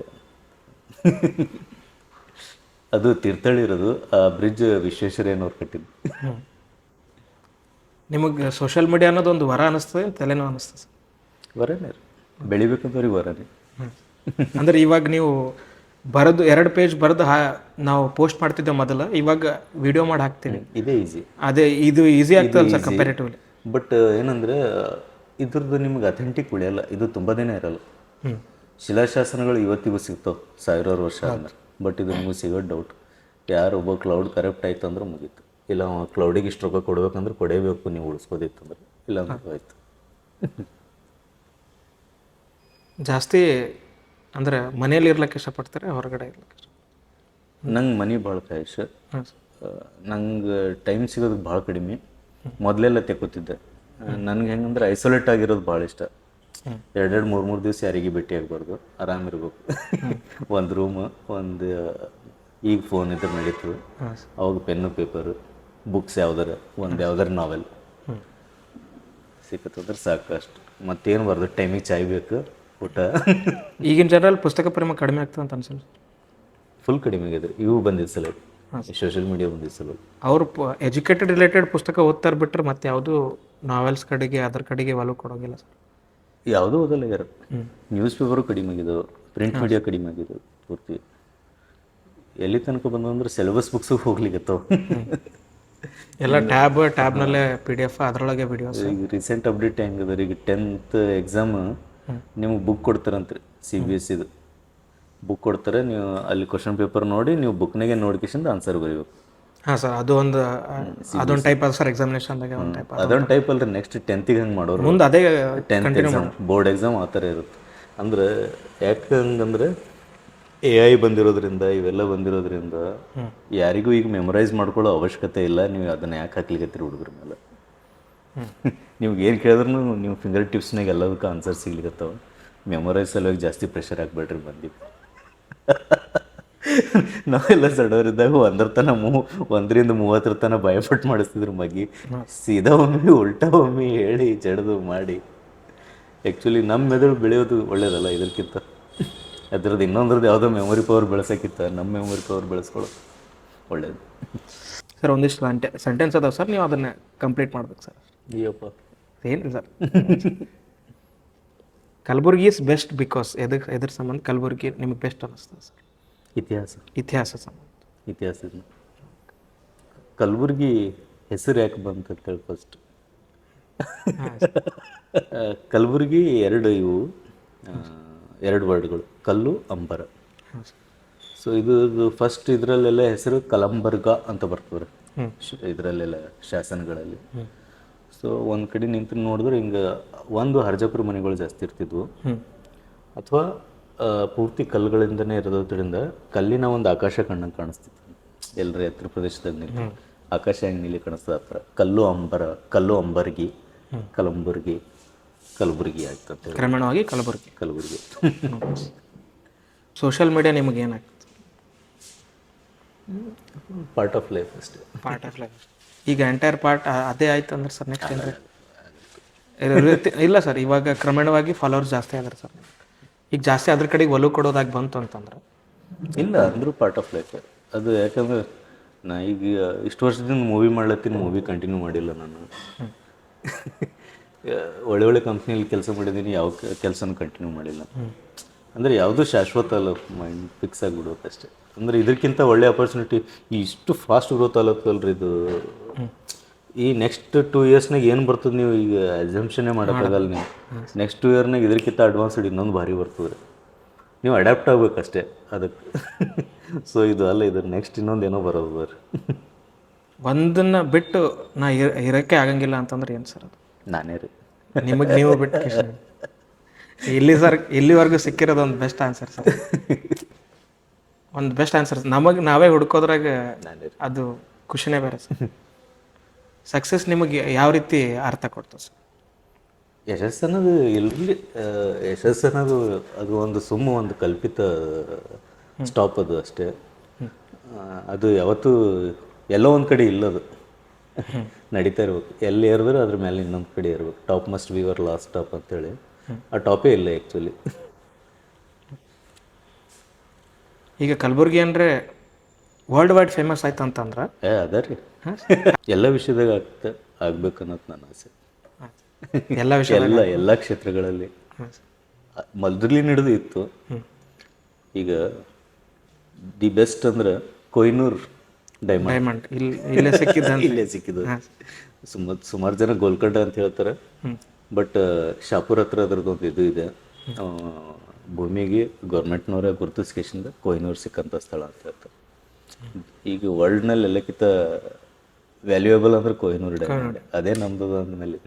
ಅದು ತೀರ್ಥಹಳ್ಳಿ ಇರೋದು. ಆ ಬ್ರಿಡ್ಜ್ ವಿಶ್ವೇಶ್ವರಯ್ಯನವ್ರು ಕಟ್ಟಿದ್ದು. ನಿಮಗೆ ಸೋಷಿಯಲ್ ಮೀಡಿಯಾ ಅನ್ನೋದು ಒಂದು ವರ ಅನ್ನಿಸ್ತದೆ, ತಲೆನೋ ಅನ್ನಿಸ್ತದೆ ಸರ್? ವರನೇ ರೀ, ಬೆಳಿಬೇಕಂತವ್ರಿಗೆ ವರನೇ. ಅಂದ್ರೆ ಇವಾಗ ನೀವು ಬರೆದು 2 ಪೇಜ್ ಬರೆದು ನಾವು ಪೋಸ್ಟ್ ಮಾಡ್ತಿದ್ದೇವೆ ಮೊದಲು, ಇವಾಗ ವಿಡಿಯೋ ಮಾಡಿ ಹಾಕ್ತೀವಿ. ಇದೇ ಈಸಿ. ಅದೇ ಇದು ಈಸಿ ಆಗ್ತದೆ ಸರ್ ಕಂಪ್ಯಾರಿಟಿವ್ಲಿ. ಬಟ್ ಏನಂದ್ರೆ ಇದ್ರದ್ದು ನಿಮ್ಗೆ ಅಥೆಂಟಿಕ್ ಉಳಿಯಲ್ಲ, ಇದು ತುಂಬ ದಿನ ಇರಲ್ಲ. ಶಿಲಾಶಾಸನಗಳು ಇವತ್ತಿಗೂ ಸಿಗ್ತಾವೆ 1000 ವರ್ಷ ಆದ್ಮೇಲೆ. ಬಟ್ ಇದು ನಿಮಗೆ ಸಿಗೋದು ಡೌಟ್. ಯಾರೊಬ್ಬ ಕ್ಲೌಡ್ ಕರಪ್ಟ್ ಆಯ್ತು ಅಂದ್ರೆ ಮುಗೀತು. ಇಲ್ಲ ಕ್ಲೌಡಿಗೆ ಇಷ್ಟು ರೊಕ್ಕ ಕೊಡ್ಬೇಕಂದ್ರೆ ಕೊಡೇಬೇಕು, ನೀವು ಉಳಿಸ್ಬೋದಿತ್ತಂದ್ರೆ. ಇಲ್ಲ ಅಂದ್ರೆ ಆಯ್ತು. ಜಾಸ್ತಿ ಅಂದ್ರೆ ಮನೇಲಿ ಇರ್ಲಿಕ್ಕೆ ಇಷ್ಟಪಡ್ತಾರೆ, ಹೊರಗಡೆ ಇರ್ಲಿಕ್ಕೆ? ನಂಗೆ ಮನೆ ಭಾಳ ಕಾಯಿಷ. ನಂಗೆ ಟೈಮ್ ಸಿಗೋದು ಭಾಳ ಕಡಿಮೆ. ಮೊದಲೆಲ್ಲ ತೆಕ್ಕೋತಿದ್ದೆ. ನನಗೆ ಹೆಂಗಂದ್ರೆ ಐಸೋಲೇಟ್ ಆಗಿರೋದು ಭಾಳ ಇಷ್ಟ. 2-2, 3-3 ದಿವಸ ಯಾರಿಗೆ ಭೇಟಿ ಆಗಬಾರ್ದು, ಆರಾಮಿರ್ಬೇಕು. ಒಂದು ರೂಮ್, ಒಂದು ಈಗ ಫೋನ್ ಇದ್ರೆ ನಡೀತದೆ. ಅವಾಗ ಪೆನ್ನು ಪೇಪರು, ಬುಕ್ಸ್ ಯಾವ್ದಾರ ನಾವೆಲ್ ಸಿಕ್ಕತ್ತಂದ್ರೆ ಸಾಕು, ಅಷ್ಟು. ಮತ್ತೇನು ಬರ್ದು ಟೈಮಿಗೆ ಚಾಯ್ ಬೇಕು, ಊಟ. ಈಗಿನ ಜನರಲ್ಲಿ ಪುಸ್ತಕ ಪ್ರೇಮ ಕಡಿಮೆ ಆಗ್ತದೆ ಅಂತ ಅನ್ಸಲ್ಲ? ಫುಲ್ ಕಡಿಮೆ ಆಗಿದ್ರೆ ಇವು ಬಂದಿದ್ದು ಸಲ, ಸೋಷಿಯಲ್ ಮೀಡಿಯಾ ಬಂದಿದ್ದು ಸಲ. ಅವರು ಎಜುಕೇಟೆಡ್ ರಿಲೇಟೆಡ್ ಪುಸ್ತಕ ಓದ್ತಾರೆ ಬಿಟ್ಟರೆ ಮತ್ತೆ ಯಾವುದು ನಾವೆಲ್ಸ್ ಕಡೆಗೆ ಅದ್ರ ಕಡೆಗೆ ಒಲವು ಕೊಡೋಂಗಿಲ್ಲ ಸರ್. ಯಾವುದೂ ಓದಲ್ಲ ಯಾರು. ನ್ಯೂಸ್ ಪೇಪರು ಕಡಿಮೆ ಆಗಿದ್ದಾವೆ, ಪ್ರಿಂಟ್ ಮೀಡಿಯಾ ಕಡಿಮೆ ಆಗಿದ್ದಾವೆ ಪೂರ್ತಿ. ಎಲ್ಲಿ ತನಕ ಬಂದಂದ್ರೆ ಸಿಲೆಬಸ್ ಬುಕ್ಸಿಗೆ ಹೋಗ್ಲಿಕ್ಕತ್ತವ. ಎಲ್ಲ ಟ್ಯಾಬ್ನಲ್ಲೇ PDF, ಅದರೊಳಗೆ ವಿಡಿಯೋಸ್. ಈಗ ರೀಸೆಂಟ್ ಅಪ್ಡೇಟ್ ಹೆಂಗದ ಈಗ 10th ಎಕ್ಸಾಮ್ ನಿಮ್ಗೆ ಬುಕ್ ಕೊಡ್ತಾರಂತ್ರಿ. CBSEದು ಬುಕ್ ಕೊಡ್ತಾರೆ. ನೀವು ಅಲ್ಲಿ ಕ್ವಶನ್ ಪೇಪರ್ ನೋಡಿ ನೀವು ಬುಕ್ನಾಗೆ ನೋಡ್ಕಿಸಿಂದ ಆನ್ಸರ್ ಬರೀಬೇಕು. ಹಾಂ ಸರ್, ಅದೊಂದು ಟೈಪ್ ಅದ ಸರ್ ಎಕ್ಸಾಮಿನೇಷನ್ದಾಗೆ ಒಂದು ಟೈಪ್. ಅದೊಂದು ಟೈಪ್ ಅಲ್ರಿ. ನೆಕ್ಸ್ಟ್ 10th ಹಂಗೆ ಮಾಡೋರು. ಮುಂದೆ ಅದೇ 10th ಎಕ್ಸಾಮ್, ಬೋರ್ಡ್ ಎಕ್ಸಾಮ್ ಆ ಥರ ಇರುತ್ತೆ. ಅಂದ್ರೆ ಯಾಕೆ ಹಂಗಂದ್ರೆ AI ಬಂದಿರೋದ್ರಿಂದ, ಇವೆಲ್ಲ ಬಂದಿರೋದ್ರಿಂದ ಯಾರಿಗೂ ಈಗ ಮೆಮೊರೈಸ್ ಮಾಡ್ಕೊಳ್ಳೋ ಅವಶ್ಯಕತೆ ಇಲ್ಲ. ನೀವು ಅದನ್ನು ಯಾಕೆ ಹಾಕ್ಲಿಕ್ಕತ್ತೀರಿ ಹುಡುಗರ ಮೇಲೆ? ನಿಮ್ಗೆ ಏನು ಕೇಳಿದ್ರು ನೀವು ಫಿಂಗರ್ ಟಿಪ್ಸ್ನಾಗ ಎಲ್ಲದಕ್ಕೂ ಆನ್ಸರ್ ಸಿಗ್ಲಿಕ್ಕತ್ತವ. ಮೆಮೊರೈಸ್ ಸಲುವಾಗಿ ಜಾಸ್ತಿ ಪ್ರೆಷರ್ ಹಾಕ್ಬೇಡ್ರಿ ಬಂದು. ನಾವೆಲ್ಲ ಸಡವರಿದ್ದಾಗ 1ರಿಂದ 30 ತನಕ ಭಯಪಟ್ಟು ಮಾಡಿಸ್ತಿದ್ರು ಮಗಿ. ಸೀದಾ ಒಮ್ಮೆ ಉಲ್ಟಾ ಒಮ್ಮೆ ಹೇಳಿ ಜಡ್ದು ಮಾಡಿ. ಆ್ಯಕ್ಚುಲಿ ನಮ್ಮ ಮೆದುಳು ಬೆಳೆಯೋದು ಒಳ್ಳೇದಲ್ಲ ಇದಕ್ಕಿಂತ. ಅದ್ರದ್ದು ಇನ್ನೊಂದ್ರದ್ದು ಯಾವುದೋ ಮೆಮೊರಿ ಪವರ್ ಬೆಳೆಸೋಕ್ಕಿಂತ ನಮ್ಮ ಮೆಮೊರಿ ಪವರ್ ಬೆಳೆಸ್ಕೊಳ್ಳೋದು ಒಳ್ಳೇದು. ಸರ್ ಒಂದಿಷ್ಟು ಸೆಂಟೆನ್ಸ್ ಅದಾವೆ ಸರ್, ನೀವು ಅದನ್ನು ಕಂಪ್ಲೀಟ್ ಮಾಡ್ಬೇಕು ಸರ್. ಅಯ್ಯಪ್ಪ ಏನಿಲ್ಲ sir. Kalaburagi is best because ಎದ್ರ ಸಂಬಂಧ ಕಲಬುರ್ಗಿ ನಿಮಗೆ ಬೆಸ್ಟ್ ಅನ್ನಿಸ್ತದೆ ಸರ್? ಇತಿಹಾಸ ಸಂಬಂಧ. ಇತಿಹಾಸದ ಕಲಬುರ್ಗಿ ಹೆಸರು ಯಾಕೆ ಬಂತಂತೇಳಿ ಫಸ್ಟ್. ಕಲಬುರ್ಗಿ ಎರಡು ವರ್ಡ್ಗಳು, ಕಲ್ಲು ಅಂಬರ. ಸೊ ಇದು ಫಸ್ಟ್ ಇದರಲ್ಲೆಲ್ಲ ಹೆಸರು ಕಲಂಬರ್ಗ ಅಂತ ಬರ್ತದೆ ಇದರಲ್ಲೆಲ್ಲ ಶಾಸನಗಳಲ್ಲಿ. ಸೊ ಒಂದು ಕಡೆ ನಿಂತು ನೋಡಿದ್ರೆ ಹಿಂಗೆ ಒಂದು ಹರ್ಜಾಪುರ ಮನೆಗಳು ಜಾಸ್ತಿ ಇರ್ತಿದ್ವು, ಅಥವಾ ಪೂರ್ತಿ ಕಲ್ಲುಗಳಿಂದನೇ ಇರೋದ್ರಿಂದ ಕಲ್ಲಿನ ಒಂದು ಆಕಾಶ ಕಣ್ಣಂಗೆ ಕಾಣಿಸ್ತಿತ್ತು ಎಲ್ಲರ ಎತ್ತರ ಪ್ರದೇಶದಾಗ ನಿಂತು ಆಕಾಶ ಹೆಂಗೆ ನೀಲಿ ಕಾಣಿಸ್ತದೆ ಆ ಥರ ಕಲ್ಲು ಅಂಬರ್ಗಿ ಕಲಬುರ್ಗಿ ಆಯ್ತು ಅಂತೇಳಿ ಕ್ರಮೇಣವಾಗಿ ಕಲಬುರಗಿ. ಸೋಷಿಯಲ್ ಮೀಡಿಯಾ ನಿಮಗೆ ಏನಾಗ್ತದೆ? ಪಾರ್ಟ್ ಆಫ್ ಲೈಫ್ ಅಷ್ಟೇ. Part of life. ಈಗ ಎಂಟೈರ್ ಪಾರ್ಟ್ ಅದೇ ಆಯ್ತು ಅಂದ್ರೆ ಸರ್ ನೆಕ್ಸ್ಟ್ ಏನ್ರಿ? ಇಲ್ಲ ಸರ್, ಇವಾಗ ಕ್ರಮೇಣವಾಗಿ ಫಾಲೋವರ್ಸ್ ಜಾಸ್ತಿ ಆದ್ರೆ ಸರ್, ಈಗ ಜಾಸ್ತಿ ಅದ್ರ ಕಡೆಗೆ ಒಲವು ಕೊಡೋದಾಗಿ ಬಂತು ಅಂತಂದ್ರೆ ಇಲ್ಲ ಅಂದರೂ ಪಾರ್ಟ್ ಆಫ್ ಲೈಫ್ ಅದು. ಯಾಕಂದ್ರೆ ನಾ ಈಗ ಇಷ್ಟು ವರ್ಷದಿಂದ ಮೂವಿ ಮಾಡ್ಲತ್ತೀನಿ, ಮೂವಿ ಕಂಟಿನ್ಯೂ ಮಾಡಿಲ್ಲ ನಾನು. ಒಳ್ಳೆ ಕಂಪ್ನಿಯಲ್ಲಿ ಕೆಲಸ ಮಾಡಿದ್ದೀನಿ, ಯಾವ ಕೆಲಸನೂ ಕಂಟಿನ್ಯೂ ಮಾಡಿಲ್ಲ. ಅಂದರೆ ಯಾವುದೂ ಶಾಶ್ವತ ಅಲ್ಲ, ಮೈಂಡ್ ಫಿಕ್ಸ್ ಆಗಿಬಿಡುತ್ತೆ ಅಷ್ಟೇ. ಅಂದರೆ ಇದಕ್ಕಿಂತ ಒಳ್ಳೆ ಅಪರ್ಚುನಿಟಿ ಇಷ್ಟು ಫಾಸ್ಟ್ ಗ್ರೋತ್ ಅಲ್ಲತ್ತಲ್ರಿ ಇದು. ಈ ನೆಕ್ಸ್ಟ್ 2 ಇಯರ್ಸ್ನಾಗ ಏನು ಬರ್ತದೆ ನೀವು ಈಗ ಅಸಂಪ್ಷನ್ನೇ ಮಾಡೋಕ್ಕಾಗಲ್ಲ. ನೀವು ನೆಕ್ಸ್ಟ್ 2 ಇಯರ್ನಾಗ ಇದಕ್ಕಿಂತ ಅಡ್ವಾನ್ಸ್ಡ್ ಇನ್ನೊಂದು ಭಾರಿ ಬರ್ತದೆ. ನೀವು ಅಡ್ಯಾಪ್ಟ್ ಆಗ್ಬೇಕಷ್ಟೇ ಅದಕ್ಕೆ. ಸೊ ಇದು ಅಲ್ಲ, ಇದು ನೆಕ್ಸ್ಟ್ ಇನ್ನೊಂದು ಏನೋ ಬರೋದು ಬರ್ರಿ. ಒಂದನ್ನು ಬಿಟ್ಟು ನಾ ಇರೋಕ್ಕೆ ಆಗಂಗಿಲ್ಲ ಅಂತಂದ್ರೆ ಏನು ಸರ್ ಅದು? ನಾನೇ ರೀ. ನಿಮಗೆ ನೀವು ಬಿಟ್ಟು ಇಲ್ಲಿವರೆಗೂ ಸಿಕ್ಕಿರೋದು ಒಂದು ಬೆಸ್ಟ್ ಆನ್ಸರ್ ಸರ್. ಒಂದು ಬೆಸ್ಟ್ ಆನ್ಸರ್. ನಮಗೆ ನಾವೇ ಹುಡ್ಕೋದ್ರಾಗ ಅದು ಖುಷಿನೇ ಬೇರೆ ಸರ್. ಸಕ್ಸಸ್ ನಿಮಗೆ ಯಾವ ರೀತಿ ಅರ್ಥ ಕೊಡ್ತದೆ ಸರ್? ಯಶಸ್ಸು ಅನ್ನೋದು ಎಲ್ಲಿ, ಯಶಸ್ಸು ಅನ್ನೋದು ಅದು ಒಂದು ಕಲ್ಪಿತ ಸ್ಟಾಪ್ ಅದು ಅಷ್ಟೇ. ಅದು ಯಾವತ್ತೂ ಎಲ್ಲೋ ಒಂದು ಕಡೆ ಇಲ್ಲದು, ನಡೀತಾ ಇರ್ಬೇಕು. ಎಲ್ಲಿ ಏರಿದ್ರೆ ಅದ್ರ ಮೇಲೆ ಇನ್ನೊಂದು ಕಡೆ ಇರ್ಬೇಕು. Top must be your last top ಅಂತೇಳಿ ಆ ಟಾಪೇ ಇಲ್ಲ ಆ್ಯಕ್ಚುಲಿ. ಈಗ ಕಲಬುರ್ಗಿ ಅಂದರೆ ವರ್ಲ್ಡ್ ವೈಡ್ ಫೇಮಸ್ ಆಯ್ತು ಅಂತಂದ್ರೆ ಅದ ರೀ. ಎಲ್ಲ ವಿಷಯದಾಗ ಆಗ್ಬೇಕು ಅನ್ನೋದು ನನ್ನ ಆಸೆ. ಎಲ್ಲ ವಿಷಯ ಎಲ್ಲ ಕ್ಷೇತ್ರಗಳಲ್ಲಿ ಮೊದಲಿನ ಹಿಡಿದು ಇತ್ತು. ಈಗ ದಿ ಬೆಸ್ಟ್ ಅಂದ್ರೆ ಕೊಹಿನೂರ್ ಡೈಮಂಡ್ ಇಲ್ಲೇ ಸಿಕ್ಕಿದ್ದು. ಸುಮಾರು ಜನ ಗೋಲ್ಕೊಂಡ ಅಂತ ಹೇಳ್ತಾರೆ, ಬಟ್ ಶಾಪುರ್ ಹತ್ರ ಅದ್ರದ್ದೊಂದು ಇದು ಇದೆ. ಭೂಮಿಗೆ ಗೌರ್ಮೆಂಟ್ನವರೇ ಗುರುತಿಸ್ಕೇಶಿಂದ ಕೊಹಿನೂರ್ ಸಿಕ್ಕಂಥ ಸ್ಥಳ ಅಂತ ಹೇಳ್ತಾರೆ. ಈಗ ವರ್ಲ್ಡ್ನಲ್ಲಿ ಎಲ್ಲಕ್ಕಿಂತ ವ್ಯಾಲ್ಯೂಯೇಬಲ್ ಅಂದ್ರೆ ಕೊಹಿನೂರ್ ಡೈಮಂಡ್. ಅದೇ ನಮ್ದು ಅಂದಮೇಲೆ